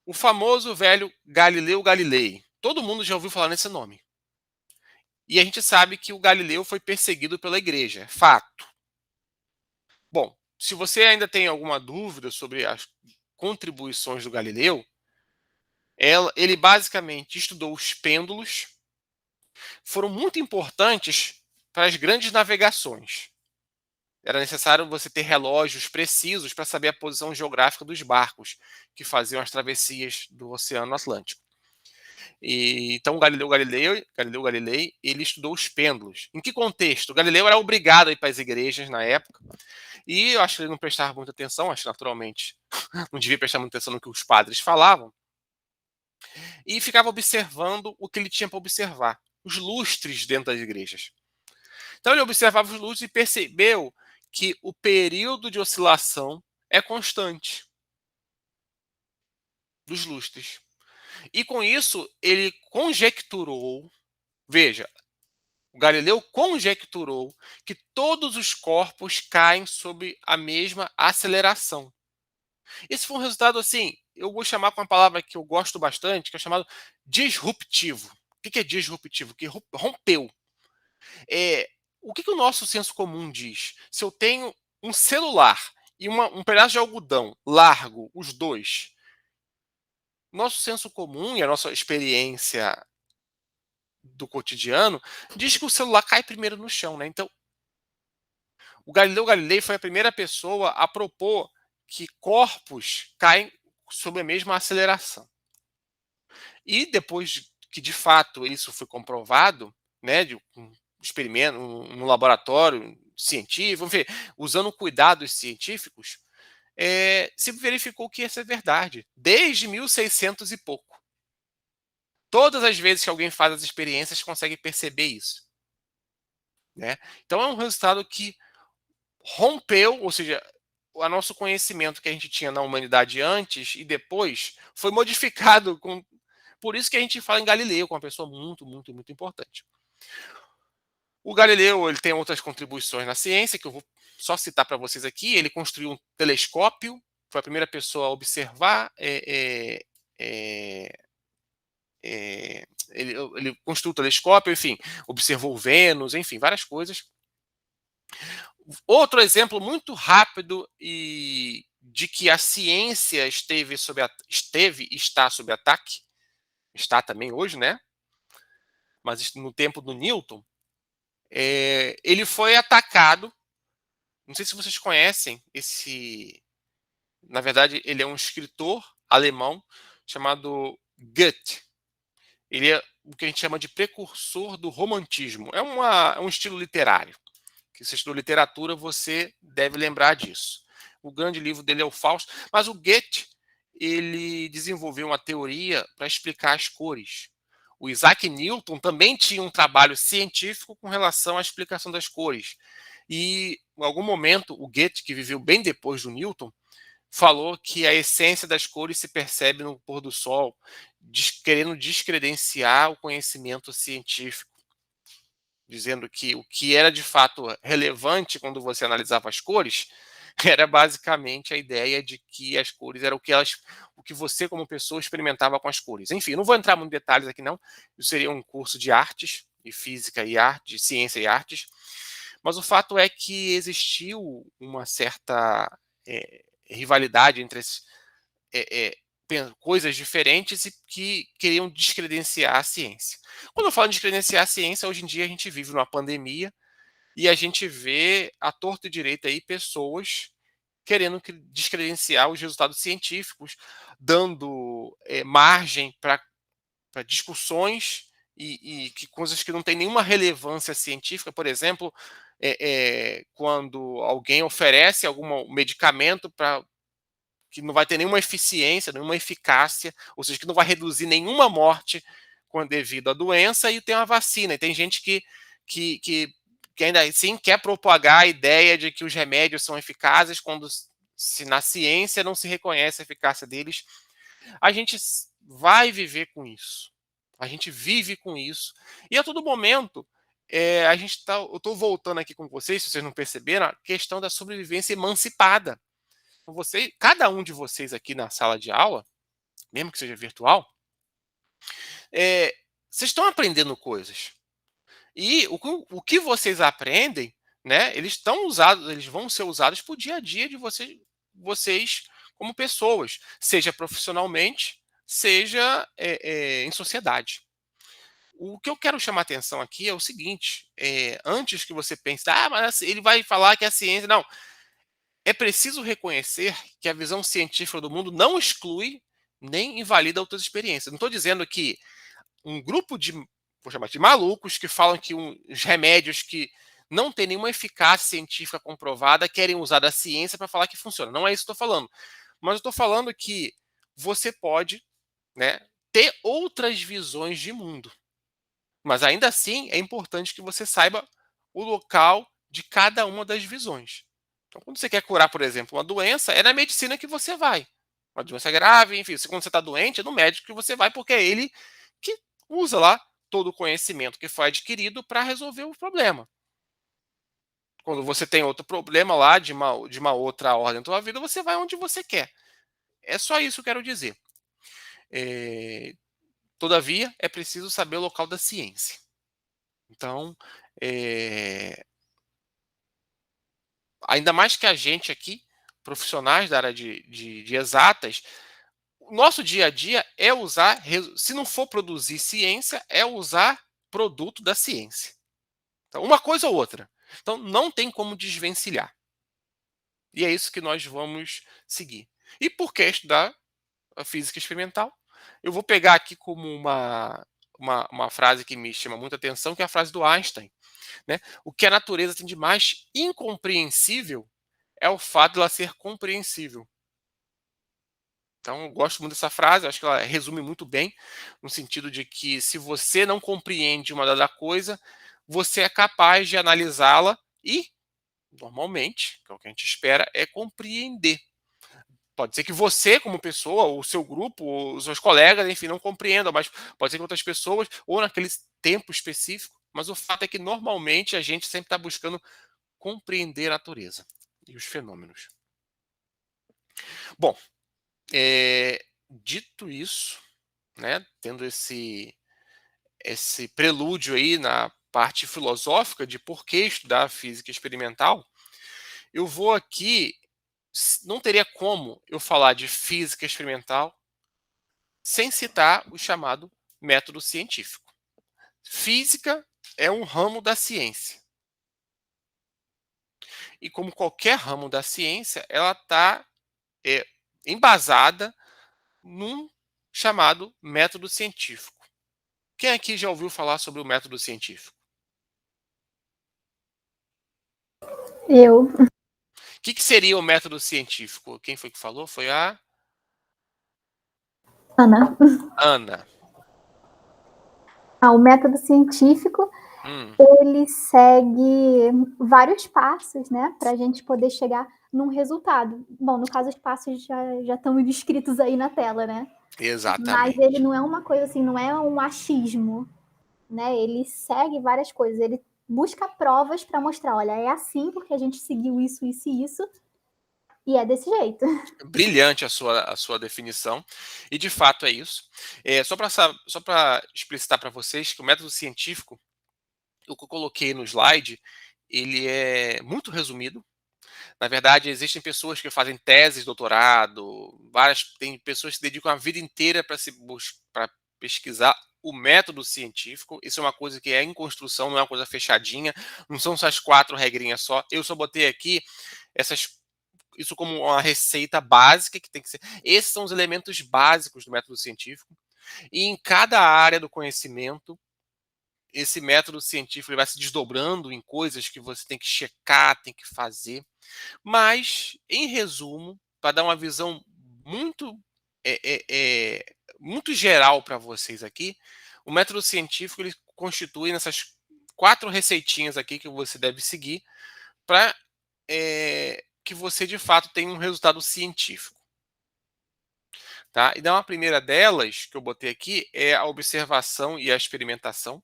S1: O famoso velho Galileu Galilei. Todo mundo já ouviu falar nesse nome. E a gente sabe que o Galileu foi perseguido pela igreja. É fato. Bom, se você ainda tem alguma dúvida sobre as contribuições do Galileu, ele basicamente estudou os pêndulos, foram muito importantes para as grandes navegações. Era necessário você ter relógios precisos para saber a posição geográfica dos barcos que faziam as travessias do Oceano Atlântico. E, então, Galileu Galilei, ele estudou os pêndulos. Em que contexto? Galileu era obrigado a ir para as igrejas na época, e eu acho que ele não prestava muita atenção, acho que naturalmente não devia prestar muita atenção no que os padres falavam, e ficava observando o que ele tinha para observar, os lustres dentro das igrejas. Então ele observava os lustres e percebeu que o período de oscilação é constante dos lustres. E com isso ele conjecturou, veja, o Galileu conjecturou que todos os corpos caem sob a mesma aceleração. Esse foi um resultado, assim, eu vou chamar com uma palavra que eu gosto bastante, que é chamado disruptivo. O que é disruptivo? Que rompeu. É, o que o nosso senso comum diz? Se eu tenho um celular e um pedaço de algodão largo, os dois, nosso senso comum e a nossa experiência do cotidiano diz que o celular cai primeiro no chão, né? Então, o Galileu Galilei foi a primeira pessoa a propor que corpos caem sob a mesma aceleração. E depois que de fato isso foi comprovado, né, de um experimento, no laboratório científico, enfim, usando cuidados científicos, se verificou que isso é verdade, desde 1600 e pouco. Todas as vezes que alguém faz as experiências consegue perceber isso. Né? Então é um resultado que rompeu, ou seja, o nosso conhecimento que a gente tinha na humanidade antes e depois foi modificado. Por isso que a gente fala em Galileu, com uma pessoa muito, muito, muito importante. O Galileu ele tem outras contribuições na ciência, que eu vou só citar para vocês aqui. Ele construiu um telescópio, foi a primeira pessoa a observar. Ele construiu o telescópio, enfim, observou Vênus, enfim, várias coisas. Outro exemplo muito rápido e de que a ciência está sob ataque, está também hoje, né? Mas no tempo do Newton, ele foi atacado. Não sei se vocês conhecem esse. Na verdade, ele é um escritor alemão chamado Goethe. Ele é o que a gente chama de precursor do romantismo. É um estilo literário. Que se estudou literatura, você deve lembrar disso. O grande livro dele é o Fausto, mas o Goethe ele desenvolveu uma teoria para explicar as cores. O Isaac Newton também tinha um trabalho científico com relação à explicação das cores. E, em algum momento, o Goethe, que viveu bem depois do Newton, falou que a essência das cores se percebe no pôr do sol, querendo descredenciar o conhecimento científico, dizendo que o que era de fato relevante quando você analisava as cores era basicamente a ideia de que as cores eram o que você como pessoa experimentava com as cores. Enfim, não vou entrar muito em detalhes aqui não, isso seria um curso de artes, de física e arte, de ciência e artes, mas o fato é que existiu uma certa rivalidade entre coisas diferentes e que queriam descredenciar a ciência. Quando eu falo de descredenciar a ciência, hoje em dia a gente vive numa pandemia e a gente vê à torta e direita aí pessoas querendo descredenciar os resultados científicos, dando margem para discussões e que coisas que não têm nenhuma relevância científica. Por exemplo, quando alguém oferece algum medicamento para que não vai ter nenhuma eficiência, nenhuma eficácia, ou seja, que não vai reduzir nenhuma morte devido à doença, e tem uma vacina. E tem gente que ainda assim quer propagar a ideia de que os remédios são eficazes quando se na ciência não se reconhece a eficácia deles. A gente vai viver com isso. A gente vive com isso. E a todo momento, eu estou voltando aqui com vocês, se vocês não perceberam, a questão da sobrevivência emancipada. Cada um de vocês aqui na sala de aula, mesmo que seja virtual, vocês estão aprendendo coisas. E o que vocês aprendem, né, eles vão ser usados para o dia a dia de vocês como pessoas, seja profissionalmente, seja em sociedade. O que eu quero chamar a atenção aqui é o seguinte: antes que você pense, mas ele vai falar que a ciência. Não. É preciso reconhecer que a visão científica do mundo não exclui nem invalida outras experiências. Não estou dizendo que um grupo de, vou chamar de malucos, que falam que os remédios que não têm nenhuma eficácia científica comprovada querem usar da ciência para falar que funciona. Não é isso que eu estou falando. Mas eu estou falando que você pode, né, ter outras visões de mundo. Mas ainda assim é importante que você saiba o local de cada uma das visões. Então, quando você quer curar, por exemplo, uma doença, é na medicina que você vai. Uma doença grave, enfim, quando você está doente, é no médico que você vai, porque é ele que usa lá todo o conhecimento que foi adquirido para resolver o problema. Quando você tem outro problema lá de uma outra ordem na sua vida, você vai onde você quer. É só isso que eu quero dizer. Todavia, é preciso saber o local da ciência. Então, ainda mais que a gente aqui, profissionais da área de exatas, o nosso dia a dia é usar, se não for produzir ciência, é usar produto da ciência. Então, uma coisa ou outra. Então, não tem como desvencilhar. E é isso que nós vamos seguir. E por que estudar a física experimental? Eu vou pegar aqui como uma frase que me chama muita atenção, que é a frase do Einstein. Né? O que a natureza tem de mais incompreensível é o fato de ela ser compreensível. Então, eu gosto muito dessa frase, acho que ela resume muito bem, no sentido de que se você não compreende uma dada coisa, você é capaz de analisá-la e, normalmente, que é o que a gente espera, é compreender. Pode ser que você, como pessoa, ou o seu grupo, ou os seus colegas, enfim, não compreendam, mas pode ser que outras pessoas, ou naquele tempo específico, mas o fato é que, normalmente, a gente sempre está buscando compreender a natureza e os fenômenos. Bom, dito isso, né, tendo esse prelúdio aí na parte filosófica de por que estudar física experimental, eu vou aqui, não teria como eu falar de física experimental sem citar o chamado método científico. Física é um ramo da ciência. E como qualquer ramo da ciência, ela está embasada num chamado método científico. Quem aqui já ouviu falar sobre o método científico?
S2: Eu.
S1: O que seria o método científico? Quem foi que falou? Foi a
S2: Ana.
S1: Ana.
S2: O método científico,
S1: Hum,
S2: ele segue vários passos, né, para a gente poder chegar num resultado. Bom, no caso, os passos já estão descritos aí na tela, né? Mas ele
S1: exatamente.
S2: não é uma coisa assim, não é um achismo, né? Ele segue várias coisas, ele busca provas para mostrar, olha, é assim porque a gente seguiu isso, isso e isso, e é desse jeito.
S1: Brilhante a sua definição, e de fato é isso. Só para explicitar para vocês que o método científico, o que eu coloquei no slide, ele é muito resumido. Na verdade, existem pessoas que fazem teses, doutorado, tem pessoas que se dedicam a vida inteira para pesquisar o método científico. Isso é uma coisa que é em construção, não é uma coisa fechadinha, não são essas 4 regrinhas só. Eu só botei aqui isso como uma receita básica que tem que ser. Esses são os elementos básicos do método científico. E em cada área do conhecimento, esse método científico ele vai se desdobrando em coisas que você tem que checar, tem que fazer. Mas, em resumo, para dar uma visão muito, é, é, é, muito geral para vocês aqui, o método científico ele constitui nessas 4 receitinhas aqui que você deve seguir para que você de fato tenha um resultado científico. Tá? E então, a primeira delas que eu botei aqui é a observação e a experimentação.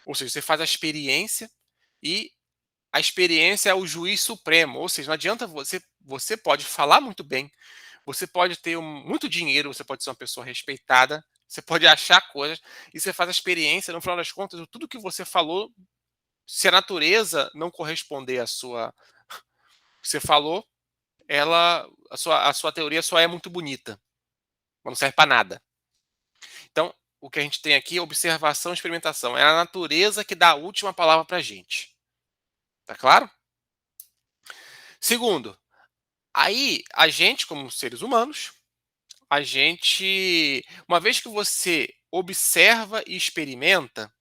S1: Ou seja, você faz a experiência e a experiência é o juiz supremo. Ou seja, não adianta você pode falar muito bem, você pode ter muito dinheiro, você pode ser uma pessoa respeitada, você pode achar coisas e você faz a experiência, no final das contas, tudo que você falou, se a natureza não corresponder à sua que você falou, a sua teoria só é muito bonita, mas não serve para nada. Então, o que a gente tem aqui é observação e experimentação. É a natureza que dá a última palavra para a gente. Tá claro? Segundo, aí a gente, como seres humanos, uma vez que você observa e experimenta.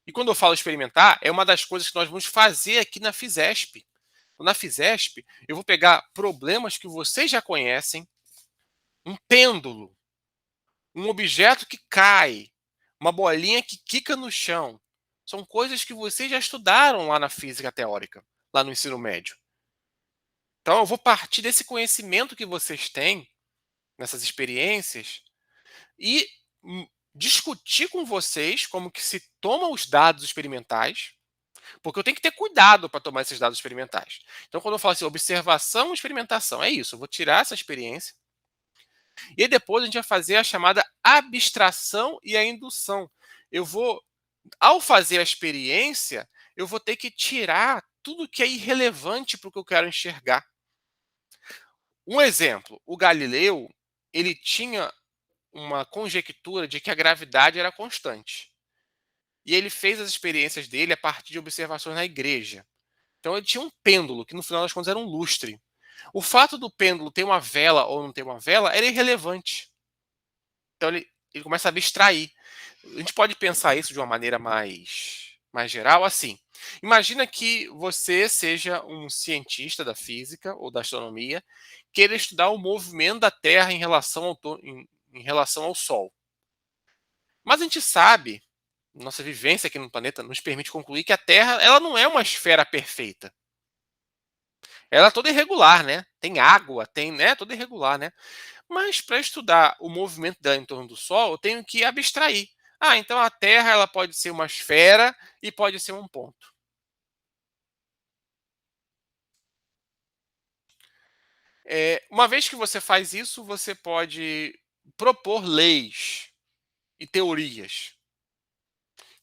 S1: E quando eu falo experimentar, é uma das coisas que nós vamos fazer aqui na FISESP. Na FISESP, eu vou pegar problemas que vocês já conhecem, um pêndulo, um objeto que cai, uma bolinha que quica no chão. São coisas que vocês já estudaram lá na física teórica, lá no ensino médio. Então, eu vou partir desse conhecimento que vocês têm, nessas experiências, e discutir com vocês como que se toma os dados experimentais, porque eu tenho que ter cuidado para tomar esses dados experimentais. Então, quando eu falo assim, observação e experimentação, é isso. Eu vou tirar essa experiência e depois a gente vai fazer a chamada abstração e a indução. Eu vou, ao fazer a experiência, eu vou ter que tirar tudo que é irrelevante para o que eu quero enxergar. Um exemplo, o Galileu, ele tinha uma conjectura de que a gravidade era constante. E ele fez as experiências dele a partir de observações na igreja. Então ele tinha um pêndulo, que no final das contas era um lustre. O fato do pêndulo ter uma vela ou não ter uma vela era irrelevante. Então ele começa a abstrair. A gente pode pensar isso de uma maneira mais geral, assim. Imagina que você seja um cientista da física ou da astronomia, queira estudar o movimento da Terra em relação ao Sol. Mas a gente sabe, nossa vivência aqui no planeta nos permite concluir que a Terra ela não é uma esfera perfeita. Ela é toda irregular, né? Tem água, tem, né? Toda irregular, né? Mas para estudar o movimento dela em torno do Sol, eu tenho que abstrair. Ah, então a Terra ela pode ser uma esfera e pode ser um ponto. Uma vez que você faz isso, você pode propor leis e teorias,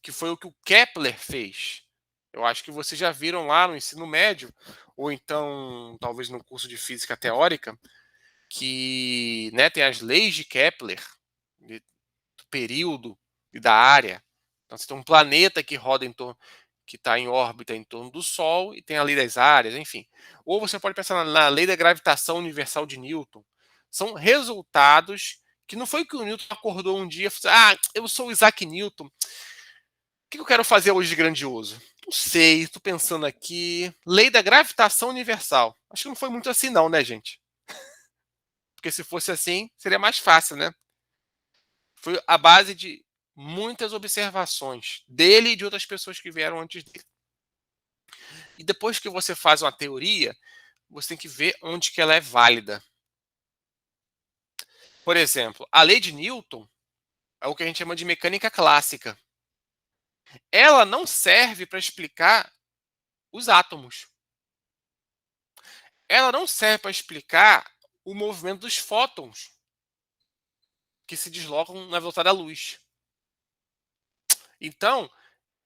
S1: que foi o que o Kepler fez. Eu acho que vocês já viram lá no ensino médio, ou então talvez no curso de física teórica, que, né, tem as leis de Kepler, do período e da área. Então você tem um planeta que roda em torno, que está em órbita em torno do Sol, e tem a lei das áreas, enfim. Ou você pode pensar na lei da gravitação universal de Newton. São resultados que não foi que o Newton acordou um dia e falou assim, eu sou o Isaac Newton. O que eu quero fazer hoje de grandioso? Não sei, estou pensando aqui. Lei da gravitação universal. Acho que não foi muito assim não, né, gente? Porque se fosse assim, seria mais fácil, né? Foi a base de muitas observações dele e de outras pessoas que vieram antes dele. E depois que você faz uma teoria, você tem que ver onde que ela é válida. Por exemplo, a lei de Newton é o que a gente chama de mecânica clássica. Ela não serve para explicar os átomos. Ela não serve para explicar o movimento dos fótons que se deslocam na velocidade da luz. Então,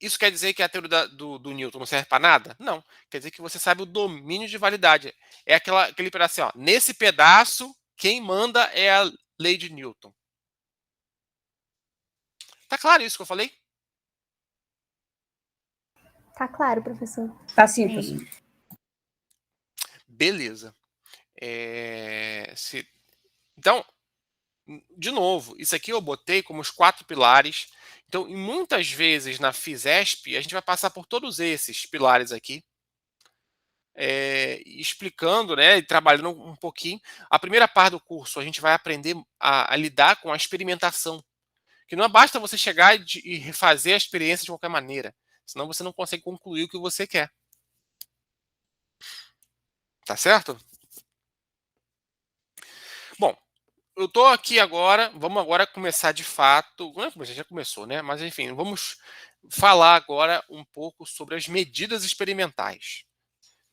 S1: isso quer dizer que a teoria do Newton não serve para nada? Não. Quer dizer que você sabe o domínio de validade. É aquele pedaço assim, ó. Nesse pedaço, quem manda é a lei de Newton. Tá claro isso que eu falei?
S2: Tá claro, professor.
S3: Tá sim, professor.
S1: Beleza. Então, de novo, isso aqui eu botei como os 4 pilares. Então, e muitas vezes na FISESP, a gente vai passar por todos esses pilares aqui, explicando, né, e trabalhando um pouquinho. A primeira parte do curso, a gente vai aprender a lidar com a experimentação. Que não basta você chegar e refazer a experiência de qualquer maneira. Senão você não consegue concluir o que você quer. Tá certo? Bom, eu estou aqui agora, vamos agora começar de fato, já começou, né? Mas enfim, vamos falar agora um pouco sobre as medidas experimentais.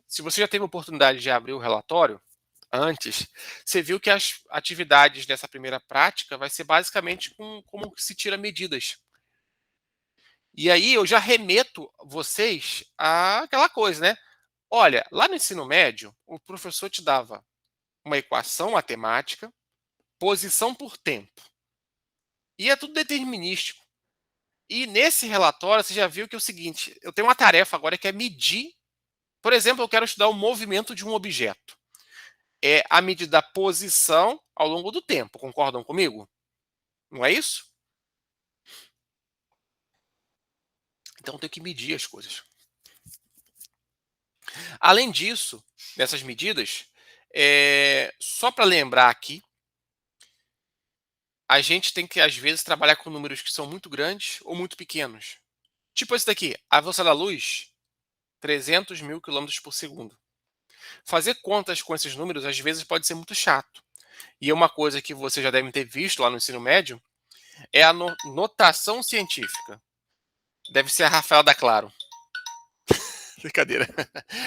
S1: Se você já teve a oportunidade de abrir o relatório antes, você viu que as atividades dessa primeira prática vai ser basicamente como se tira medidas. E aí eu já remeto vocês àquela coisa, né? Olha, lá no ensino médio, o professor te dava uma equação matemática, posição por tempo. E é tudo determinístico. E nesse relatório você já viu que é o seguinte, eu tenho uma tarefa agora que é medir, por exemplo, eu quero estudar o movimento de um objeto. É a medida da posição ao longo do tempo, concordam comigo? Não é isso? Então, eu tenho que medir as coisas. Além disso, dessas medidas, só para lembrar aqui, a gente tem que, às vezes, trabalhar com números que são muito grandes ou muito pequenos. Tipo esse daqui, a velocidade da luz, 300 mil quilômetros por segundo. Fazer contas com esses números, às vezes, pode ser muito chato. E uma coisa que vocês já devem ter visto lá no ensino médio é a notação científica. Deve ser a Rafaela da Claro. Brincadeira.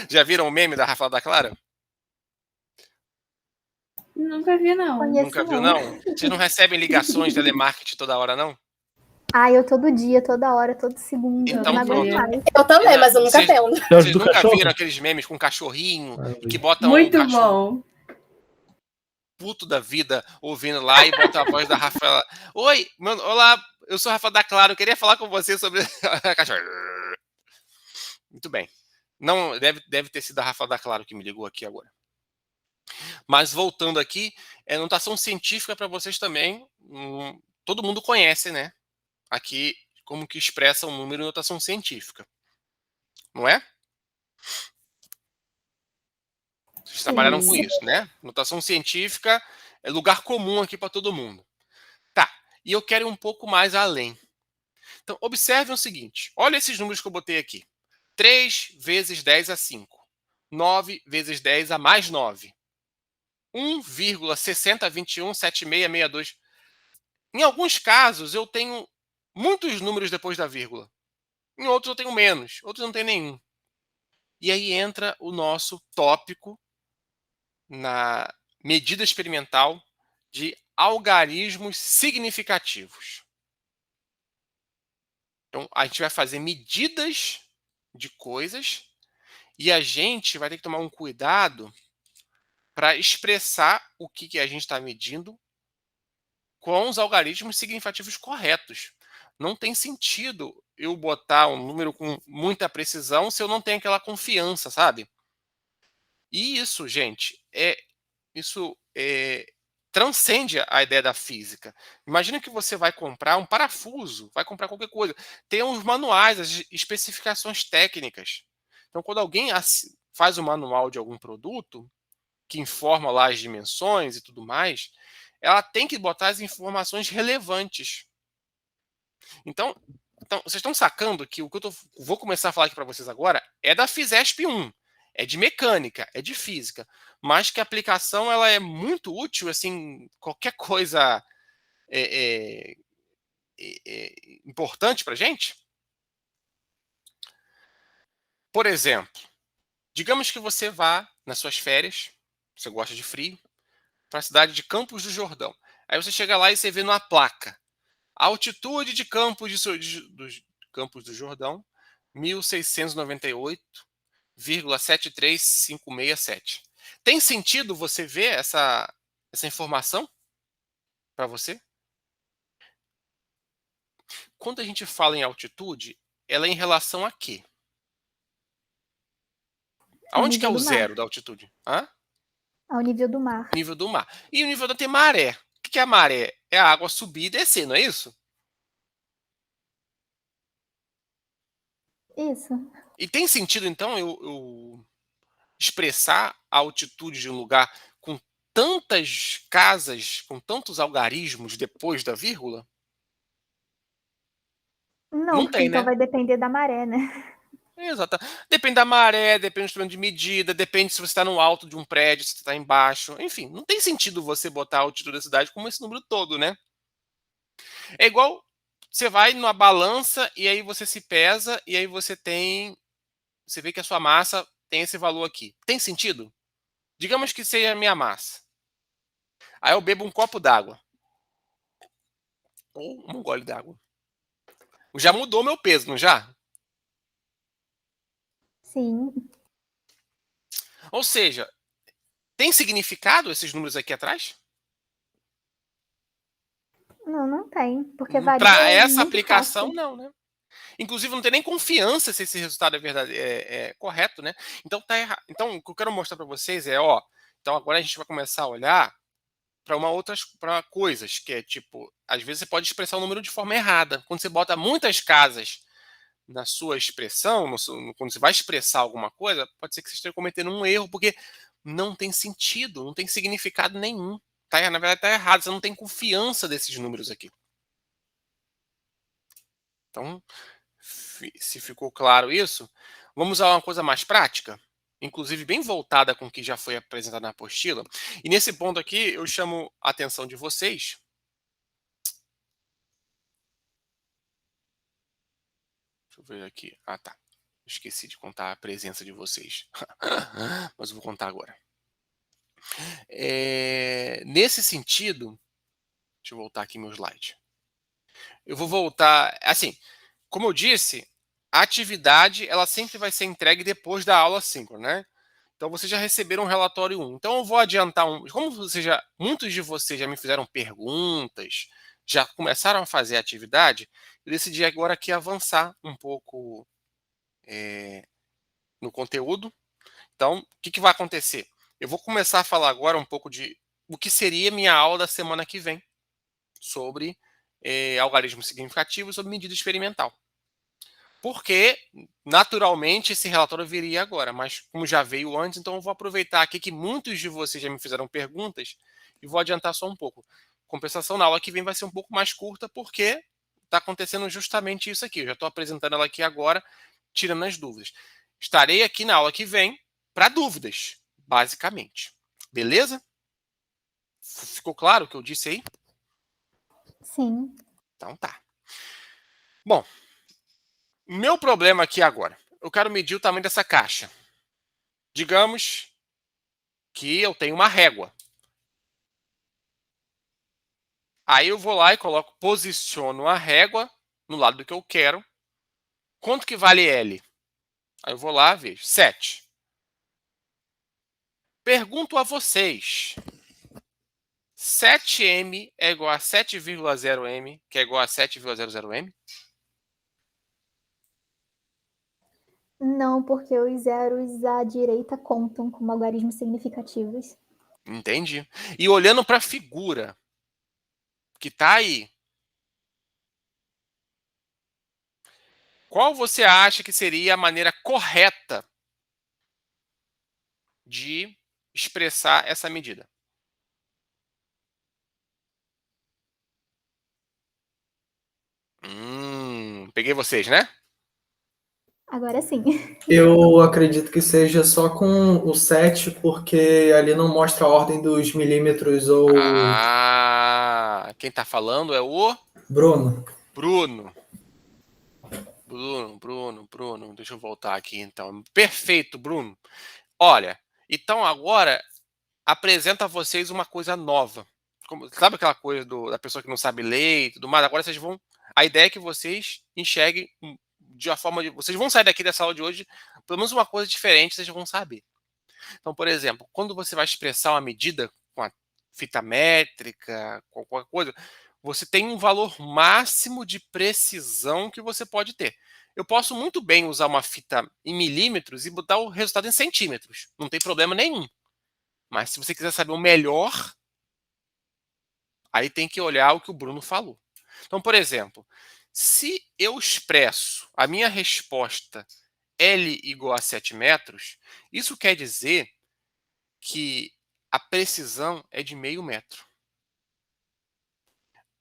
S1: Já viram o meme da Rafaela da Claro?
S3: Nunca vi, não.
S2: Conheço
S1: Nunca viu,
S2: não.
S1: não? Vocês não recebem ligações de telemarketing toda hora, não?
S2: Ah, eu todo dia, toda hora, todo segundo.
S1: Então,
S2: não aguento
S3: pronto.
S2: mais.
S4: Eu também, mas eu nunca
S1: Vocês-
S4: atendo.
S1: Vocês
S5: do
S1: nunca
S5: cachorro?
S1: viram aqueles memes com cachorrinho
S5: Ah,
S1: que botam
S3: Muito
S1: um cachorro
S3: bom.
S1: puto da vida ouvindo lá e botam a voz da Rafaela. Oi, olá, eu sou a Rafaela da Claro, eu queria falar com você sobre a cachorro. Muito bem. Não, deve ter sido a Rafaela da Claro que me ligou aqui agora. Mas voltando aqui, notação científica para vocês também. Todo mundo conhece, né? Aqui, como que expressa um número em notação científica. Não é? Vocês trabalharam com isso, né? Notação científica é lugar comum aqui para todo mundo. Tá, e eu quero ir um pouco mais além. Então, observem o seguinte. Olha esses números que eu botei aqui. 3 vezes 10 a 5. 9 vezes 10 a mais 9. 1,60217662. Em alguns casos, eu tenho muitos números depois da vírgula. Em outros, eu tenho menos. Outros, não tenho nenhum. E aí entra o nosso tópico na medida experimental de algarismos significativos. Então, a gente vai fazer medidas de coisas e a gente vai ter que tomar um cuidado para expressar o que a gente está medindo com os algarismos significativos corretos. Não tem sentido eu botar um número com muita precisão se eu não tenho aquela confiança, sabe? E isso, gente, transcende a ideia da física. Imagina que você vai comprar um parafuso, vai comprar qualquer coisa. Tem uns manuais, as especificações técnicas. Então, quando alguém faz o manual de algum produto, que informa lá as dimensões e tudo mais, ela tem que botar as informações relevantes. Então vocês estão sacando que o que eu vou começar a falar aqui para vocês agora é da FISESP 1, é de mecânica, é de física, mas que a aplicação ela é muito útil, assim, qualquer coisa importante para a gente. Por exemplo, digamos que você vá nas suas férias, você gosta de frio, para a cidade de Campos do Jordão. Aí você chega lá e você vê numa placa: altitude de Campos do Jordão, 1698,73567. Tem sentido você ver essa informação para você? Quando a gente fala em altitude, ela é em relação a quê? Aonde que é o zero da altitude?
S2: Ao nível do mar.
S1: Nível do mar. E o nível da tem maré. O que é a maré? É a água subir e descer, não é isso?
S2: Isso.
S1: E tem sentido, então, eu expressar a altitude de um lugar com tantas casas, com tantos algarismos depois da vírgula?
S2: Não,
S1: Não
S2: porque
S1: tem,
S2: então
S1: né?
S2: vai depender da maré, né?
S1: Exato. Depende da maré, depende do instrumento de medida, depende se você está no alto de um prédio, se você está embaixo. Enfim, não tem sentido você botar a altitude da cidade como esse número todo, né? É igual você vai numa balança e aí você se pesa e aí você vê que a sua massa tem esse valor aqui. Tem sentido? Digamos que seja a minha massa. Aí eu bebo um copo d'água. Ou um gole d'água. Já mudou meu peso, não já?
S2: Sim.
S1: Ou seja, tem significado esses números aqui atrás?
S2: Não tem, porque varia
S1: Para essa
S2: muito
S1: aplicação,
S2: fácil.
S1: não, né? Inclusive, não tem nem confiança se esse resultado é verdade, é correto, né? Então, tá errado. Então, o que eu quero mostrar para vocês então agora a gente vai começar a olhar para coisas, que é tipo, às vezes você pode expressar o número de forma errada. Quando você bota muitas casas na sua expressão, quando você vai expressar alguma coisa, pode ser que você esteja cometendo um erro, porque não tem sentido, não tem significado nenhum. Na verdade, está errado, você não tem confiança desses números aqui. Então, se ficou claro isso, vamos a uma coisa mais prática, inclusive bem voltada com o que já foi apresentado na apostila. E nesse ponto aqui, eu chamo a atenção de vocês. Deixa eu ver aqui. Ah, tá. Esqueci de contar a presença de vocês. Mas eu vou contar agora. Nesse sentido, deixa eu voltar aqui meu slide. Eu vou voltar, assim, como eu disse, a atividade ela sempre vai ser entregue depois da aula síncrona, né? Então vocês já receberam um relatório 1. Então eu vou adiantar como muitos de vocês já me fizeram perguntas, já começaram a fazer a atividade, eu decidi agora aqui avançar um pouco no conteúdo. Então, o que vai acontecer? Eu vou começar a falar agora um pouco de o que seria minha aula da semana que vem sobre algarismos significativos sobre medida experimental. Porque, naturalmente, esse relatório viria agora, mas como já veio antes, então eu vou aproveitar aqui que muitos de vocês já me fizeram perguntas e vou adiantar só um pouco. Compensação, na aula que vem vai ser um pouco mais curta, porque está acontecendo justamente isso aqui. Eu já estou apresentando ela aqui agora, tirando as dúvidas. Estarei aqui na aula que vem para dúvidas, basicamente. Beleza? Ficou claro o que eu disse aí?
S2: Sim.
S1: Então tá. Bom, meu problema aqui agora. Eu quero medir o tamanho dessa caixa. Digamos que eu tenho uma régua. Aí eu vou lá e posiciono a régua no lado do que eu quero. Quanto que vale L? Aí eu vou lá, vejo, 7. Pergunto a vocês. 7m é igual a 7,0m, que é igual a 7,00m?
S2: Não, porque os zeros à direita contam como algarismos significativos.
S1: Entendi. E olhando para a figura que está aí, qual você acha que seria a maneira correta de expressar essa medida? Peguei vocês, né?
S2: Agora sim.
S3: Eu acredito que seja só com o 7, porque ali não mostra a ordem dos milímetros ou.
S1: Quem está falando é o
S3: Bruno.
S1: Bruno. Bruno. Deixa eu voltar aqui então. Perfeito, Bruno. Olha, então agora apresento a vocês uma coisa nova. Sabe aquela coisa da pessoa que não sabe ler e tudo mais? Agora vocês vão. A ideia é que vocês enxerguem de uma forma. Vocês vão sair daqui dessa aula de hoje, pelo menos uma coisa diferente vocês vão saber. Então, por exemplo, quando você vai expressar uma medida com a fita métrica, qualquer coisa, você tem um valor máximo de precisão que você pode ter. Eu posso muito bem usar uma fita em milímetros e botar o resultado em centímetros. Não tem problema nenhum. Mas se você quiser saber o melhor, aí tem que olhar o que o Bruno falou. Então, por exemplo, se eu expresso a minha resposta L igual a 7 metros, isso quer dizer que a precisão é de meio metro.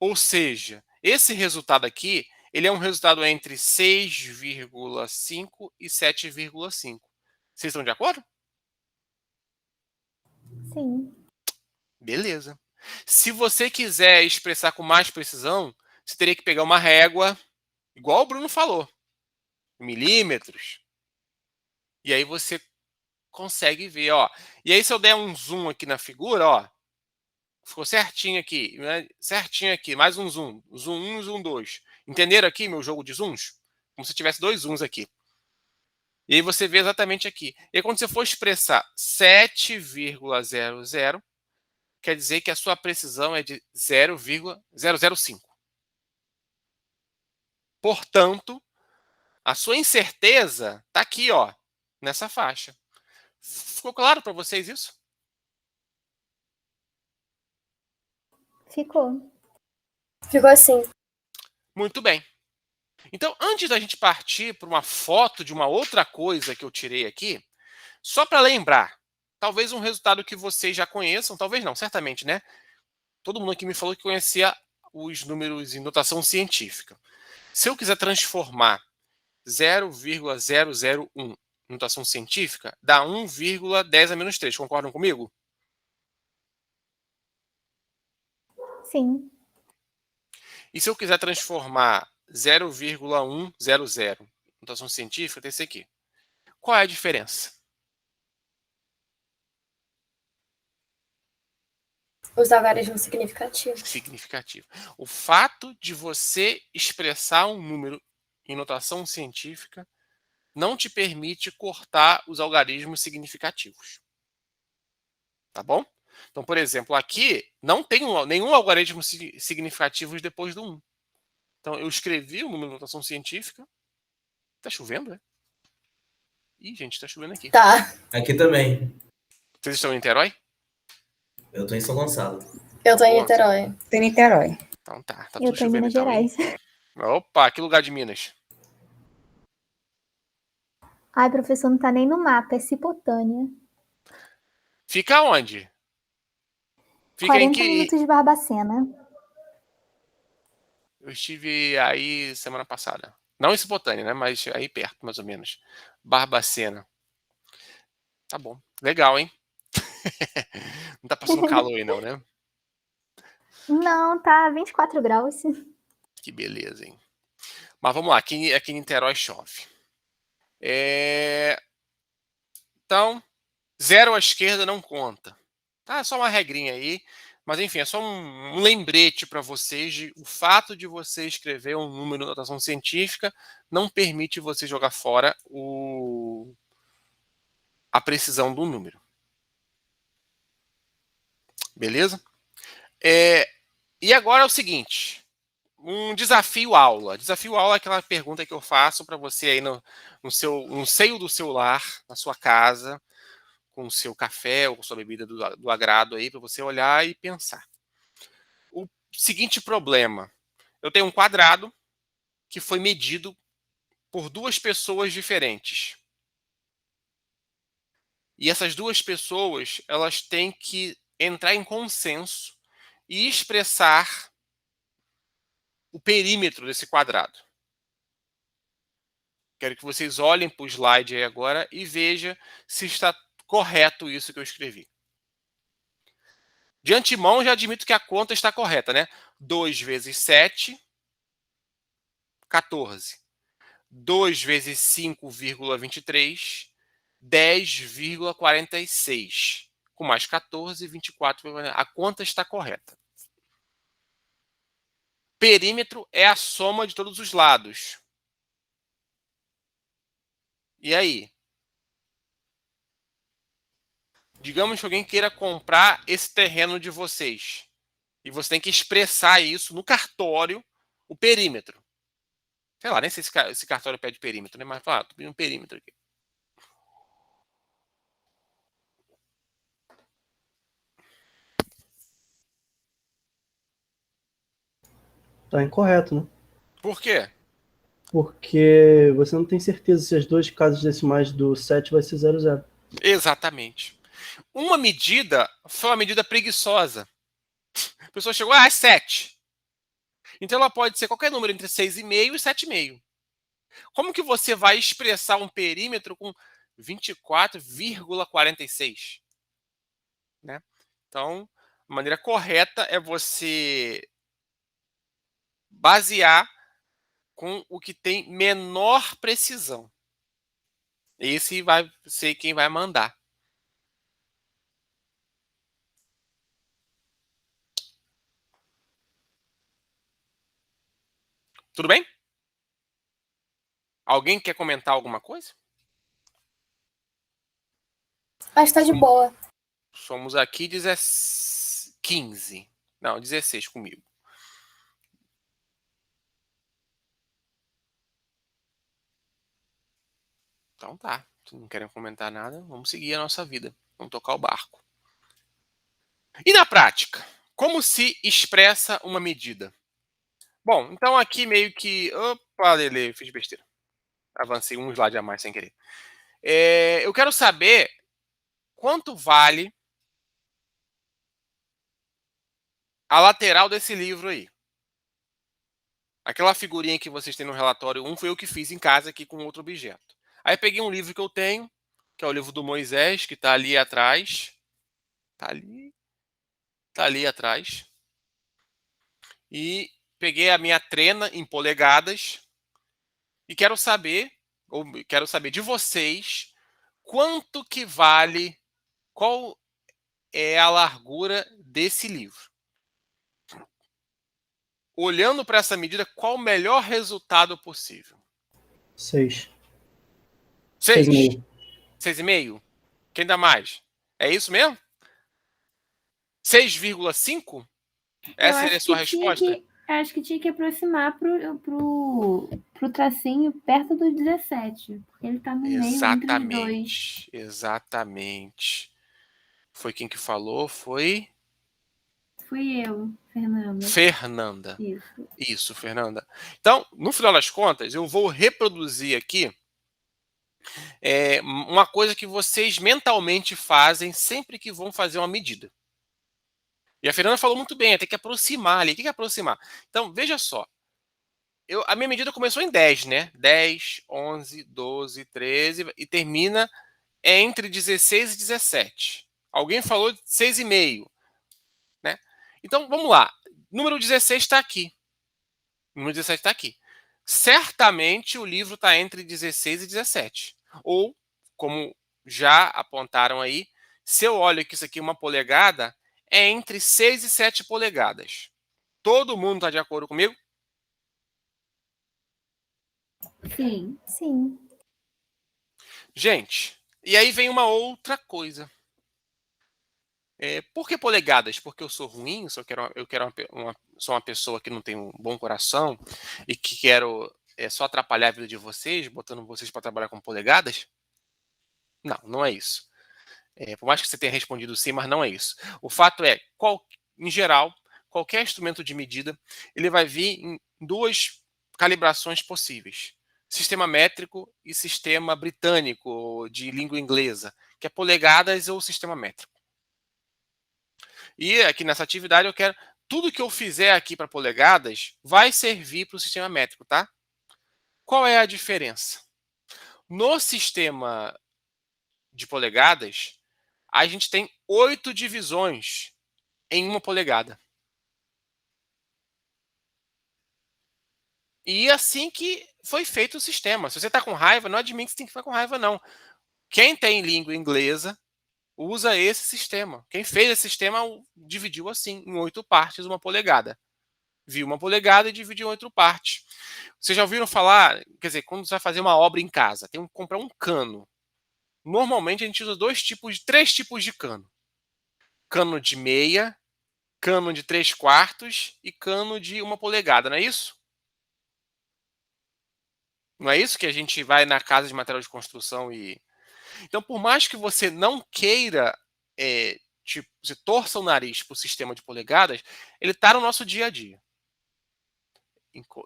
S1: Ou seja, esse resultado aqui, ele é um resultado entre 6,5 e 7,5. Vocês estão de acordo?
S2: Sim.
S1: Beleza. Se você quiser expressar com mais precisão, você teria que pegar uma régua, igual o Bruno falou, milímetros. E aí você consegue ver, ó. E aí se eu der um zoom aqui na figura, ó, ficou certinho aqui, né? Certinho aqui, mais um zoom. Zoom 1 e zoom 2. Entenderam aqui meu jogo de zooms? Como se tivesse dois zooms aqui. E aí você vê exatamente aqui. E aí quando você for expressar 7,00, quer dizer que a sua precisão é de 0,005. Portanto, a sua incerteza está aqui, ó, nessa faixa. Ficou claro para vocês isso?
S2: Ficou.
S4: Ficou assim.
S1: Muito bem. Então, antes da gente partir para uma foto de uma outra coisa que eu tirei aqui, só para lembrar, talvez um resultado que vocês já conheçam, talvez não, certamente, né? Todo mundo aqui me falou que conhecia os números em notação científica. Se eu quiser transformar 0,001 em notação científica, dá 1,10 a menos 3. Concordam comigo?
S2: Sim.
S1: E se eu quiser transformar 0,100 em notação científica, tem esse aqui. Qual é a diferença?
S4: Os algarismos significativos.
S1: Significativo. O fato de você expressar um número em notação científica não te permite cortar os algarismos significativos. Tá bom? Então, por exemplo, aqui não tem nenhum algarismo significativo depois do 1. Então, eu escrevi o número de notação científica. Tá chovendo, é? Ih, gente, tá chovendo aqui.
S4: Tá.
S5: Aqui também.
S1: Vocês estão em Niterói?
S5: Eu tô em São Gonçalo.
S4: Eu tô em
S1: Boa.
S4: Niterói.
S6: Tem Niterói.
S1: Então tá
S2: Eu
S1: tudo
S2: tô em
S1: chovendo
S2: Minas
S1: então, hein?
S2: Gerais.
S1: Opa, que lugar de Minas?
S2: Ai, professor, não tá nem no mapa, é Cipotânia.
S1: Fica onde? Fica
S2: 40
S1: em que...
S2: minutos de Barbacena.
S1: Eu estive aí semana passada. Não em Cipotânia, né? Mas aí perto, mais ou menos. Barbacena. Tá bom. Legal, hein? Não tá passando calor aí não, né?
S2: Não, tá 24 graus.
S1: Que beleza, hein? Mas vamos lá. Aqui em Niterói chove. Então, 0 à esquerda não conta. Tá? É só uma regrinha aí. Mas enfim, é só um lembrete para vocês de o fato de você escrever um número de notação científica não permite você jogar fora a precisão do número. Beleza? E agora é o seguinte, um desafio aula. Desafio aula é aquela pergunta que eu faço para você aí no seio do seu lar, na sua casa, com o seu café ou com sua bebida do agrado aí, para você olhar e pensar. O seguinte problema, eu tenho um quadrado que foi medido por 2 pessoas diferentes. E essas 2 pessoas, elas têm que entrar em consenso e expressar o perímetro desse quadrado. Quero que vocês olhem para o slide aí agora e vejam se está correto isso que eu escrevi. De antemão, já admito que a conta está correta, né? 2 vezes 7, 14. 2 vezes 5,23, 10,46. Com mais 14, 24. A conta está correta. Perímetro é a soma de todos os lados. E aí? Digamos que alguém queira comprar esse terreno de vocês. E você tem que expressar isso no cartório, o perímetro. Sei lá, nem sei se esse cartório pede perímetro, né? Mas fala, tô pedindo um perímetro aqui.
S7: Tá incorreto, né?
S1: Por quê?
S7: Porque você não tem certeza se as 2 casas decimais do 7 vai ser 00.
S1: Exatamente. Uma medida foi uma medida preguiçosa. A pessoa chegou, é 7. Então ela pode ser qualquer número entre 6,5 e 7,5. Como que você vai expressar um perímetro com 24,46? Né? Então, a maneira correta é você basear com o que tem menor precisão. Esse vai ser quem vai mandar. Tudo bem? Alguém quer comentar alguma coisa?
S4: Mas tá de boa.
S1: Somos aqui 15. Não, 16 comigo. Então tá. Se não querem comentar nada, vamos seguir a nossa vida. Vamos tocar o barco. E na prática, como se expressa uma medida? Bom, então aqui meio que Opa, Lele, fiz besteira. Avancei um slide a mais sem querer. Eu quero saber quanto vale a lateral desse livro aí. Aquela figurinha que vocês têm no relatório 1 foi eu que fiz em casa aqui com outro objeto. Aí peguei um livro que eu tenho, que é o livro do Moisés, que está ali atrás. Tá ali atrás. E peguei a minha trena em polegadas e quero saber de vocês quanto que vale, qual é a largura desse livro. Olhando para essa medida, qual o melhor resultado possível?
S7: 6.
S1: 6?
S7: 6,5.
S1: 6,5? Quem dá mais? É isso mesmo? 6,5? Essa seria a sua resposta?
S6: Eu acho que tinha que aproximar pro tracinho perto do 17. Porque ele tá no meio entre os dois.
S1: Exatamente. Foi quem que falou? Foi
S6: Fui eu, Fernanda.
S1: Fernanda.
S6: Isso.
S1: Isso, Fernanda. Então, no final das contas, eu vou reproduzir aqui uma coisa que vocês mentalmente fazem sempre que vão fazer uma medida. E a Fernanda falou muito bem, tem que aproximar ali. O que é aproximar? Então, veja só. A minha medida começou em 10, né? 10, 11, 12, 13 e termina entre 16 e 17. Alguém falou 6,5, né? Então, vamos lá. Número 16 está aqui. Número 17 está aqui. Certamente o livro está entre 16 e 17. Ou, como já apontaram aí, se eu olho que isso aqui é 1 polegada, é entre 6 e 7 polegadas. Todo mundo está de acordo comigo?
S6: Sim.
S2: Sim.
S1: Gente, e aí vem uma outra coisa. Por que polegadas? Porque eu sou ruim, sou uma pessoa que não tem um bom coração e que quero só atrapalhar a vida de vocês, botando vocês para trabalhar com polegadas? Não, não é isso. Por mais que você tenha respondido sim, mas não é isso. O fato é, em geral, qualquer instrumento de medida, ele vai vir em 2 calibrações possíveis. Sistema métrico e sistema britânico de língua inglesa, que é polegadas ou sistema métrico. E aqui nessa atividade eu quero, tudo que eu fizer aqui para polegadas vai servir para o sistema métrico, tá? Qual é a diferença? No sistema de polegadas, a gente tem 8 divisões em 1 polegada. E assim que foi feito o sistema. Se você está com raiva, não admite que você tem que ficar com raiva, não. Quem tem língua inglesa usa esse sistema. Quem fez esse sistema dividiu assim, em 8 partes, 1 polegada. Viu 1 polegada e dividiu em 8 partes. Vocês já ouviram falar, quer dizer, quando você vai fazer uma obra em casa, tem que comprar um cano. Normalmente a gente usa 3 tipos de cano. Cano de meia, cano de 3/4 e cano de 1 polegada, não é isso? Não é isso que a gente vai na casa de material de construção e... Então, por mais que você não queira, você torça o nariz para o sistema de polegadas, ele está no nosso dia a dia.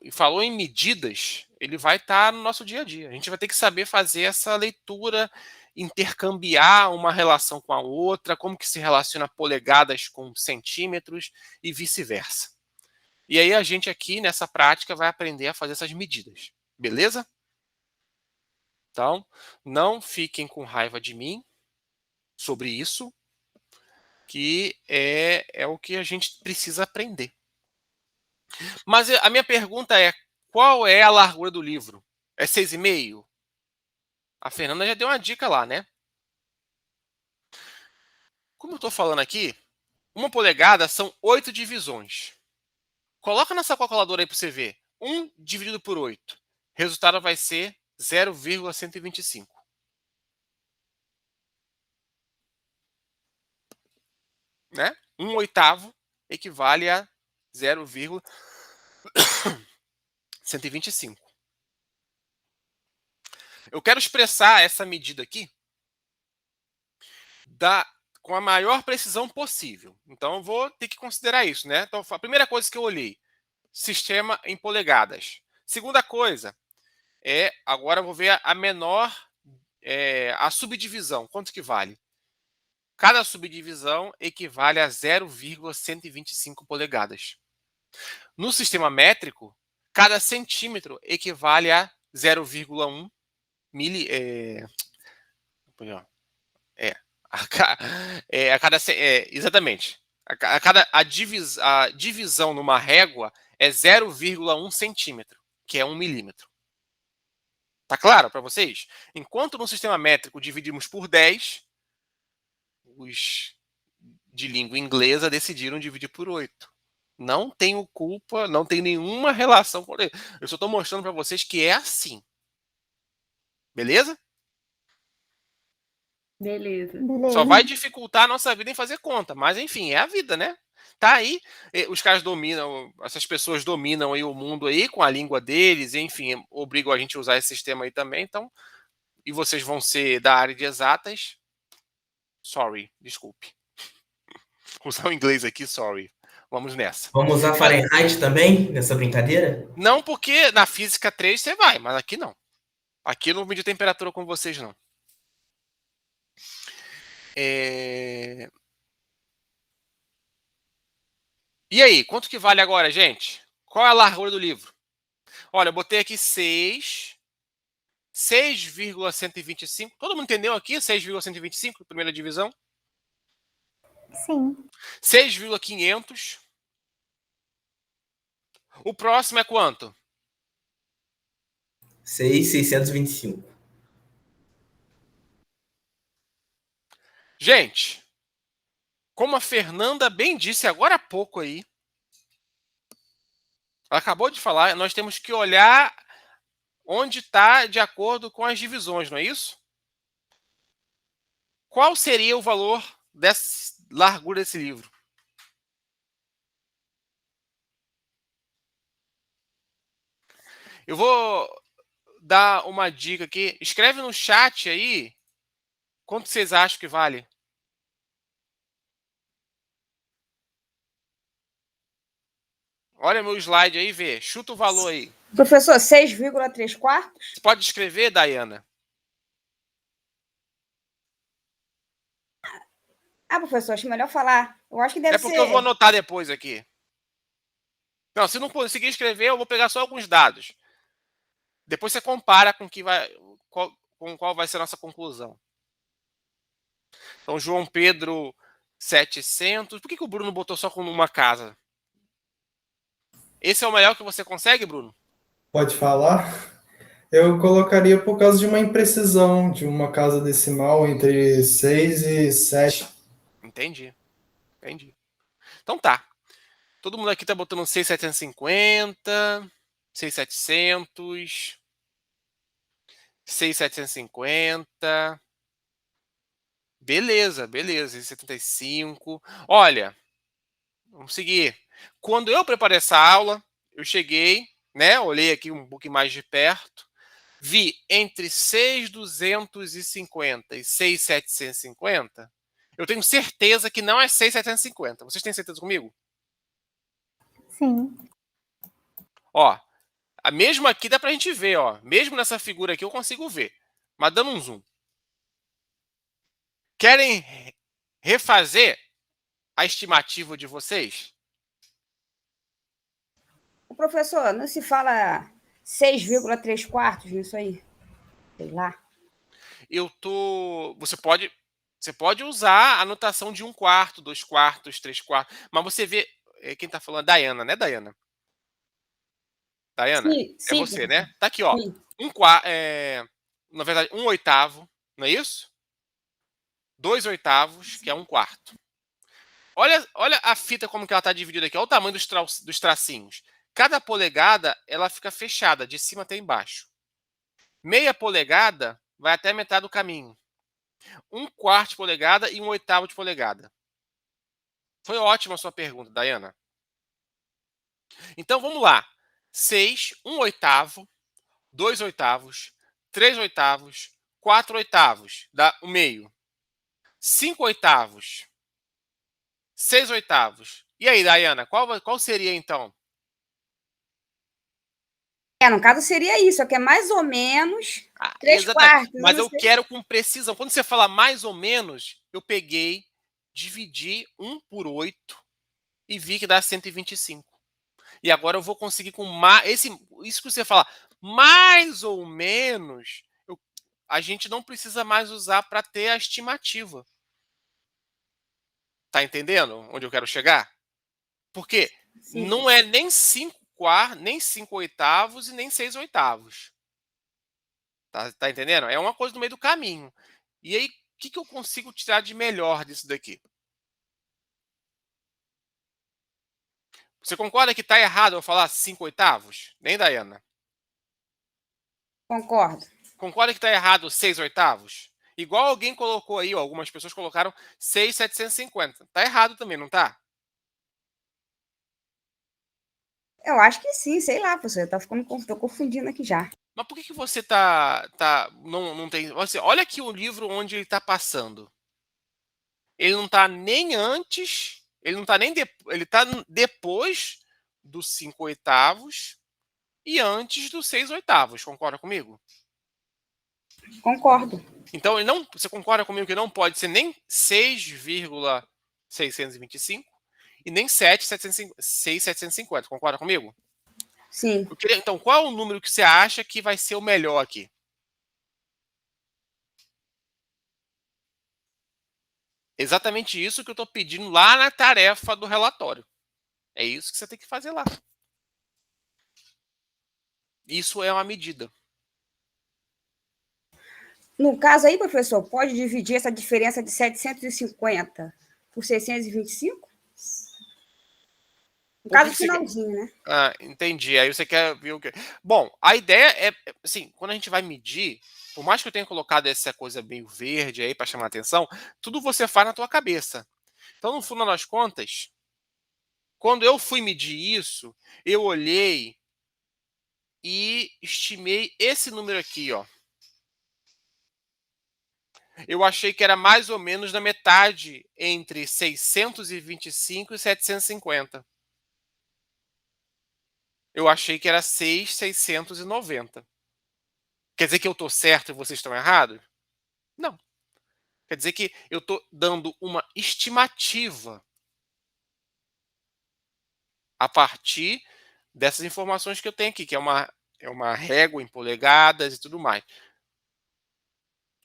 S1: E falou em medidas, ele vai estar no nosso dia a dia. A gente vai ter que saber fazer essa leitura, intercambiar uma relação com a outra, como que se relaciona polegadas com centímetros e vice-versa. E aí a gente aqui, nessa prática, vai aprender a fazer essas medidas. Beleza? Então, não fiquem com raiva de mim sobre isso, que é o que a gente precisa aprender. Mas a minha pergunta é, qual é a largura do livro? É 6,5? A Fernanda já deu uma dica lá, né? Como eu estou falando aqui, 1 polegada são 8 divisões. Coloca nessa calculadora aí para você ver. 1 dividido por 8. O resultado vai ser 0,125. Né? 1/8 equivale a 0,125. Eu quero expressar essa medida aqui com a maior precisão possível. Então, eu vou ter que considerar isso, né? Então, a primeira coisa que eu olhei, sistema em polegadas. Segunda coisa, agora eu vou ver a menor, a subdivisão. Quanto que vale? Cada subdivisão equivale a 0,125 polegadas. No sistema métrico, cada centímetro equivale a 0,1 mili... exatamente. A divisão numa régua é 0,1 centímetro, que é 1 milímetro. Tá claro para vocês? Enquanto no sistema métrico dividimos por 10, os de língua inglesa decidiram dividir por 8. Não tenho culpa, não tem nenhuma relação com ele. Eu só estou mostrando para vocês que é assim. Beleza?
S6: Beleza.
S1: Só vai dificultar a nossa vida em fazer conta, mas enfim, é a vida, né? Tá aí, os caras dominam, essas pessoas dominam aí o mundo aí com a língua deles, enfim, obrigam a gente a usar esse sistema aí também, então, e vocês vão ser da área de exatas, sorry, desculpe. Vou usar o inglês aqui, sorry. Vamos nessa.
S5: Vamos usar Fahrenheit também nessa brincadeira?
S1: Não, porque na física 3 você vai, mas aqui não. Aqui eu não medir temperatura com vocês, não. E aí, quanto que vale agora, gente? Qual é a largura do livro? Olha, eu botei aqui 6,125. Todo mundo entendeu aqui? 6,125, primeira divisão?
S2: Sim.
S1: 6,500. O próximo é quanto?
S5: 6,625.
S1: Gente, como a Fernanda bem disse agora há pouco aí, ela acabou de falar, nós temos que olhar onde está de acordo com as divisões, não é isso? Qual seria o valor dessa largura desse livro? Eu vou dar uma dica aqui. Escreve no chat aí quanto vocês acham que vale. Olha meu slide aí, vê. Chuta o valor aí.
S8: Professor, 6,3
S1: Você pode escrever, Dayana?
S8: Professor, acho melhor falar. Eu acho que deve ser...
S1: É porque eu vou anotar depois aqui. Não, se não conseguir escrever, eu vou pegar só alguns dados. Depois você compara com qual vai ser a nossa conclusão. Então, João Pedro, 700. Por que o Bruno botou só com uma casa? Esse é o melhor que você consegue, Bruno?
S3: Pode falar? Eu colocaria por causa de uma imprecisão de uma casa decimal entre 6 e 7.
S1: Entendi. Então tá. Todo mundo aqui tá botando 6,750, 6,700, 6,750. Beleza. 75. Olha, vamos seguir. Quando eu preparei essa aula, eu cheguei, né? Olhei aqui um pouquinho mais de perto. Vi entre 6,250 e 6,750. Eu tenho certeza que não é 6,750. Vocês têm certeza comigo?
S2: Sim.
S1: Ó, a mesma aqui dá pra gente ver, ó. Mesmo nessa figura aqui eu consigo ver. Mas dando um zoom. Querem refazer a estimativa de vocês?
S8: O professor, não se fala 6,3 nisso aí? Sei lá.
S1: Você pode usar a notação de 1/4, 2/4, 3/4, mas você vê quem tá falando, Dayana, né, Dayana? Dayana,
S8: Sim,
S1: é você, né? Tá aqui, ó.
S8: Sim.
S1: Na verdade, 1/8, não é isso? 2/8, que é 1/4. Olha a fita como que ela tá dividida aqui. Olha o tamanho dos tracinhos. Cada polegada, ela fica fechada, de cima até embaixo. Meia polegada vai até a metade do caminho. 1/4 de polegada e 1/8 de polegada. Foi ótima a sua pergunta, Dayana. Então, vamos lá. 6, 1/8, 2/8, 3/8, 4/8, dá o meio. 5/8, 6/8. E aí, Dayana, qual seria então?
S8: No caso seria isso, que é mais ou menos 3
S1: exatamente.
S8: quartos.
S1: Mas
S8: não
S1: eu
S8: sei.
S1: quero com precisão. Quando você fala mais ou menos, eu peguei, dividi 1 por 8 e vi que dá 125. E agora eu vou conseguir com mais. Isso que você fala, mais ou menos, a gente não precisa mais usar para ter a estimativa. Tá entendendo onde eu quero chegar? Porque
S8: Sim,
S1: não é nem 5 quartos, nem 5 oitavos e nem 6 oitavos. Tá entendendo? É uma coisa no meio do caminho. E aí, o que eu consigo tirar de melhor disso daqui? Você concorda que tá errado eu falar 5 oitavos? Nem, Daiana?
S8: concordo.
S1: Concorda que tá errado 6 oitavos? Igual alguém colocou aí, ó, algumas pessoas colocaram 6,750. Tá errado também, não tá?
S8: Eu acho que sim, sei lá, professor. Tô confundindo aqui já.
S1: Mas por que você não tem... Olha aqui o livro onde ele tá passando. Ele não tá nem antes, ele não tá nem ele tá depois dos 5 oitavos e antes dos 6 oitavos. Concorda comigo?
S8: Concordo.
S1: Então, você concorda comigo que não pode ser nem 6,625 e nem 6,750. Concorda comigo?
S8: Sim.
S1: Então, qual é o número que você acha que vai ser o melhor aqui? Exatamente isso que eu estou pedindo lá na tarefa do relatório. É isso que você tem que fazer lá. Isso é uma medida.
S8: No caso aí, professor, pode dividir essa diferença de 750 por 625? No caso, finalzinho, né?
S1: Entendi. Aí você quer ver o quê? Bom, a ideia é, assim, quando a gente vai medir, por mais que eu tenha colocado essa coisa meio verde aí para chamar a atenção, tudo você faz na tua cabeça. Então, no fundo das contas, quando eu fui medir isso, eu olhei e estimei esse número aqui, ó. Eu achei que era mais ou menos na metade entre 625 e 750. Eu achei que era 6,690. Quer dizer que eu estou certo e vocês estão errados? Não. Quer dizer que eu estou dando uma estimativa a partir dessas informações que eu tenho aqui, que é uma régua em polegadas e tudo mais.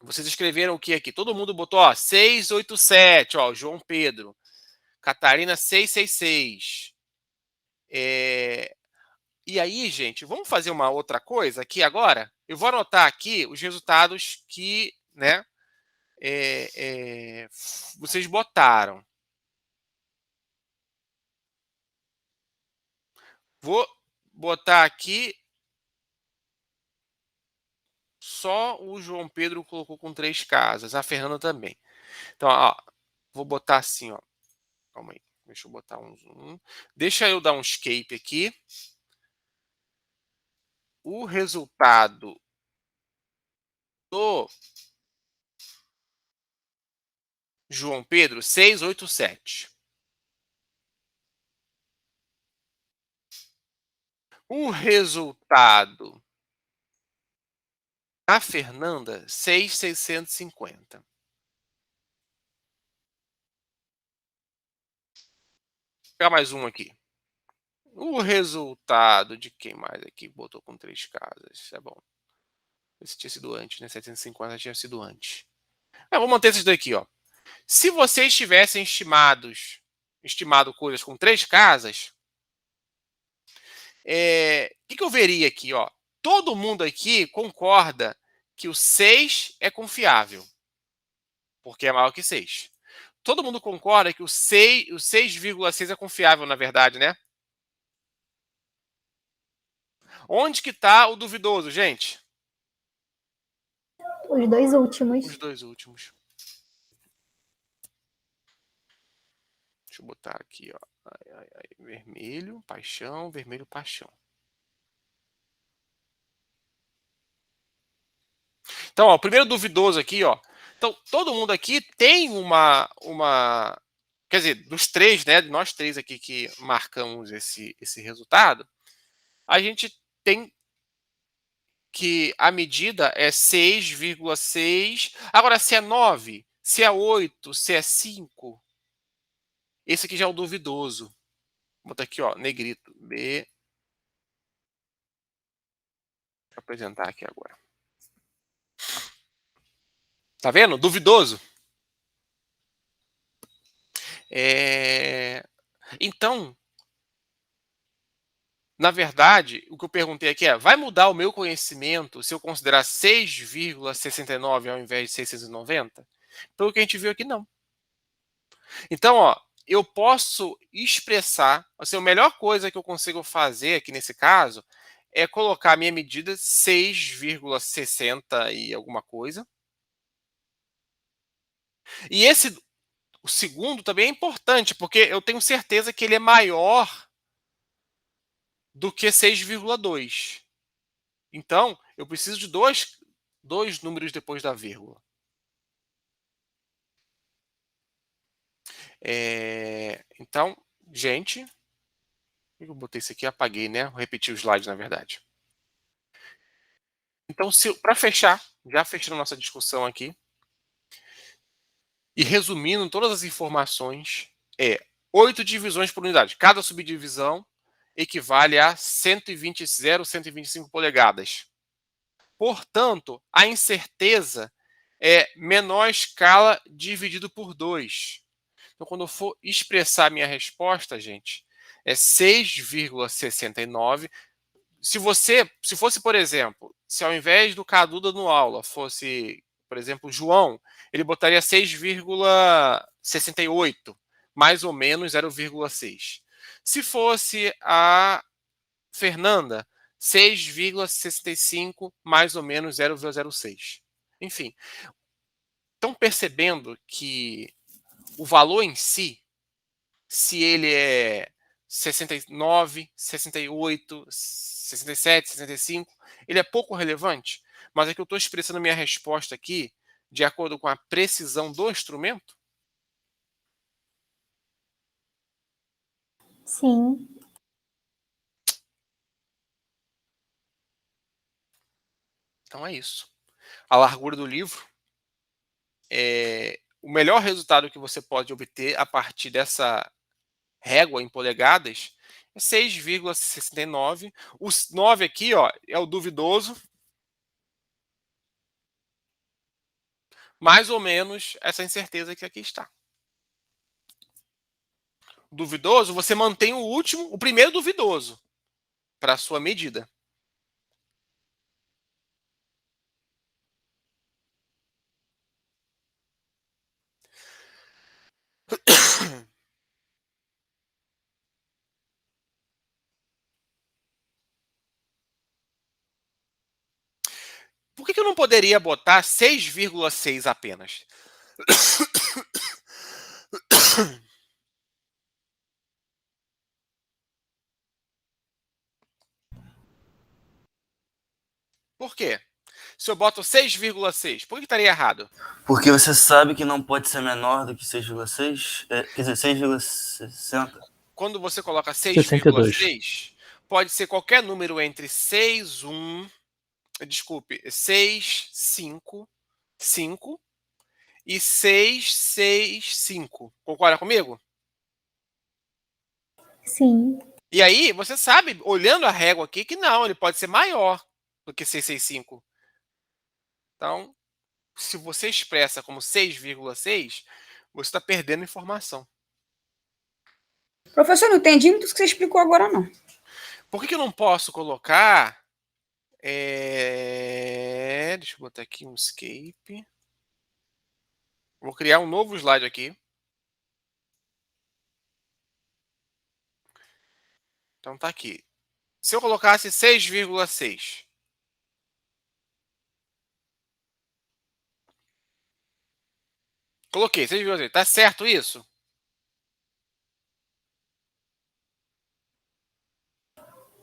S1: Vocês escreveram o que aqui? Todo mundo botou, ó, 687, ó, João Pedro. Catarina, 666. E aí, gente, vamos fazer uma outra coisa aqui agora? Eu vou anotar aqui os resultados que, né, vocês botaram. Vou botar aqui. Só o João Pedro colocou com 3 casas. A Fernanda também. Então, ó, vou botar assim, ó. Calma aí. Deixa eu botar um zoom. Deixa eu dar um escape aqui. O resultado do João Pedro, 687. O resultado da Fernanda, 6,650. Vou pegar mais um aqui. O resultado de quem mais aqui botou com 3 casas? É bom. Esse tinha sido antes, né? 750 tinha sido antes. Vou manter esses daqui, ó. Se vocês tivessem estimado coisas com 3 casas, o que eu veria aqui, ó? Todo mundo aqui concorda que o 6 é confiável, porque é maior que 6. Todo mundo concorda que o 6,6 é confiável, na verdade, né? Onde que está o duvidoso, gente?
S2: Os dois últimos.
S1: Os dois últimos. Deixa eu botar aqui, ó. Vermelho, paixão, vermelho, paixão. Então, ó, o primeiro duvidoso aqui, ó. Então, todo mundo aqui tem quer dizer, dos 3, né? Nós 3 aqui que marcamos esse resultado, a gente tem que a medida é 6,6. Agora, se é 9, se é 8, se é 5, esse aqui já é o duvidoso. Vou botar aqui, ó, negrito. B. Vou apresentar aqui agora. Tá vendo? Duvidoso. Então, na verdade, o que eu perguntei aqui é: vai mudar o meu conhecimento se eu considerar 6,69 ao invés de 690? Pelo que a gente viu aqui, não. Então, ó, eu posso expressar, assim, a melhor coisa que eu consigo fazer aqui nesse caso é colocar a minha medida 6,60 e alguma coisa. E o segundo também é importante, porque eu tenho certeza que ele é maior do que 6,2. Então, eu preciso de dois números depois da vírgula. Então, gente, eu botei isso aqui e apaguei, né? Vou repetir o slide, na verdade. Então, para fechar, já fechando nossa discussão aqui, e resumindo todas as informações, 8 divisões por unidade. Cada subdivisão equivale a 120,125 polegadas. Portanto, a incerteza é menor escala dividido por 2. Então, quando eu for expressar a minha resposta, gente, é 6,69. Se fosse, por exemplo, se ao invés do Cadu dando aula fosse, por exemplo, o João, ele botaria 6,68, mais ou menos 0,6. Se fosse a Fernanda, 6,65, mais ou menos 0,06. Enfim, estão percebendo que o valor em si, se ele é 69, 68, 67, 65, ele é pouco relevante, mas é que eu estou expressando minha resposta aqui de acordo com a precisão do instrumento?
S2: Sim.
S1: Então é isso. A largura do livro o melhor resultado que você pode obter a partir dessa régua em polegadas é 6,69. Os 9 aqui, ó, é o duvidoso. Mais ou menos essa incerteza que aqui está. Duvidoso, você mantém o primeiro duvidoso, para a sua medida. Por que eu não poderia botar 6,6 apenas? Por quê? Se eu boto 6,6, por que estaria errado?
S9: Porque você sabe que não pode ser menor do que 6,6, quer dizer, 6,60.
S1: Quando você coloca
S7: 62.
S1: 6,6, pode ser qualquer número entre 6, 5 e 6, 6, 5. Concorda comigo?
S2: Sim.
S1: E aí, você sabe, olhando a régua aqui, que não, ele pode ser maior do que 665. Então, se você expressa como 6,6, você está perdendo informação.
S8: Professor, não entendi muito o que você explicou agora, não.
S1: Por que eu não posso colocar... Deixa eu botar aqui um escape. Vou criar um novo slide aqui. Então tá aqui. Se eu colocasse 6,6. Coloquei 6,6. Tá certo isso?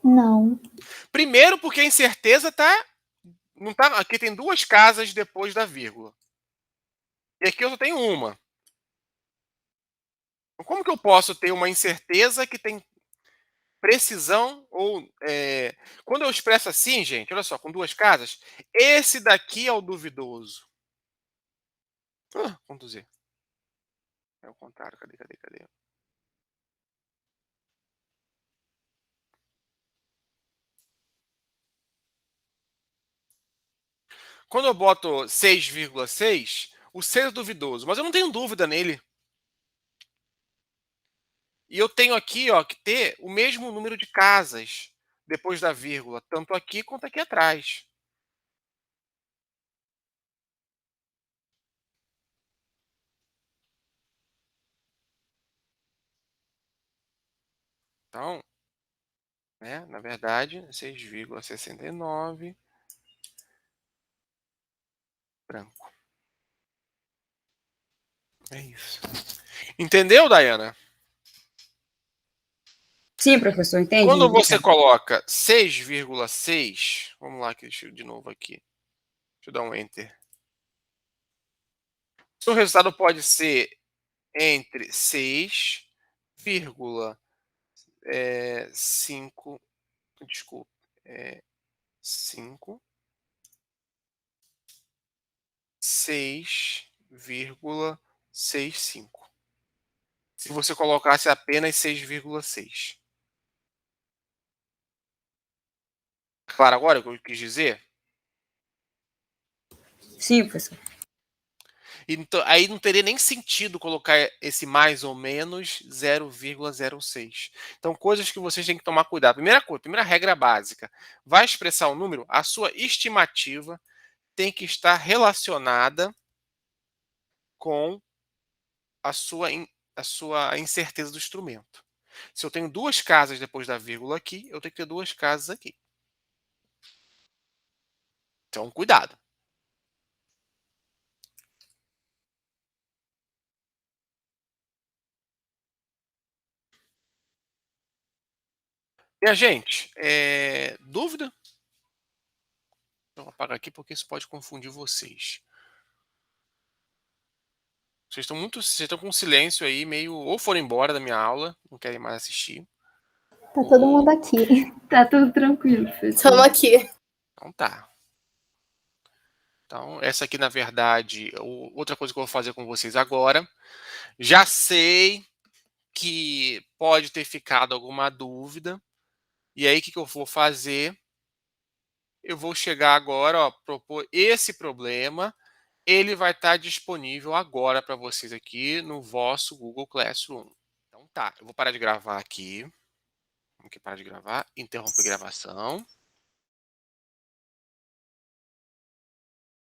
S2: Não.
S1: Primeiro porque a incerteza tá... Não tá, aqui tem duas casas depois da vírgula. E aqui eu só tenho uma. Como que eu posso ter uma incerteza que tem precisão ou... Quando eu expresso assim, gente, olha só, com duas casas, esse daqui é o duvidoso. Conduzir. É o contrário, cadê? Quando eu boto 6,6, o 6 é duvidoso, mas eu não tenho dúvida nele. E eu tenho aqui, ó, que ter o mesmo número de casas depois da vírgula, tanto aqui quanto aqui atrás. Então, né, na verdade, 6,69 branco. É isso. Entendeu, Dayana?
S8: Sim, professor, entendi.
S1: Quando você
S8: Obrigada.
S1: coloca 6,6, vamos lá, deixa eu de novo aqui. Deixa eu dar um enter. O resultado pode ser entre 6,5, desculpa, 5, 6,65. Se você colocasse apenas 6,6. Claro agora o que eu quis dizer?
S8: Sim, professor.
S1: Então, aí não teria nem sentido colocar esse mais ou menos 0,06. Então, coisas que vocês têm que tomar cuidado. Primeira regra básica. Vai expressar um número, a sua estimativa tem que estar relacionada com a sua incerteza do instrumento. Se eu tenho duas casas depois da vírgula aqui, eu tenho que ter duas casas aqui. Então, cuidado. Minha gente, dúvida? Então, vou apagar aqui porque isso pode confundir vocês. Vocês estão com um silêncio aí, meio. Ou foram embora da minha aula, não querem mais assistir.
S2: Tá todo mundo aqui.
S6: Tá tudo tranquilo, professor.
S4: Estamos aqui.
S1: Então tá. Então, essa aqui, na verdade, outra coisa que eu vou fazer com vocês agora. Já sei que pode ter ficado alguma dúvida. E aí, o que eu vou fazer? Eu vou chegar agora, ó, propor esse problema. Ele vai estar disponível agora para vocês aqui no vosso Google Classroom. Então tá, eu vou parar de gravar aqui. Vamos aqui parar de gravar, interromper a gravação.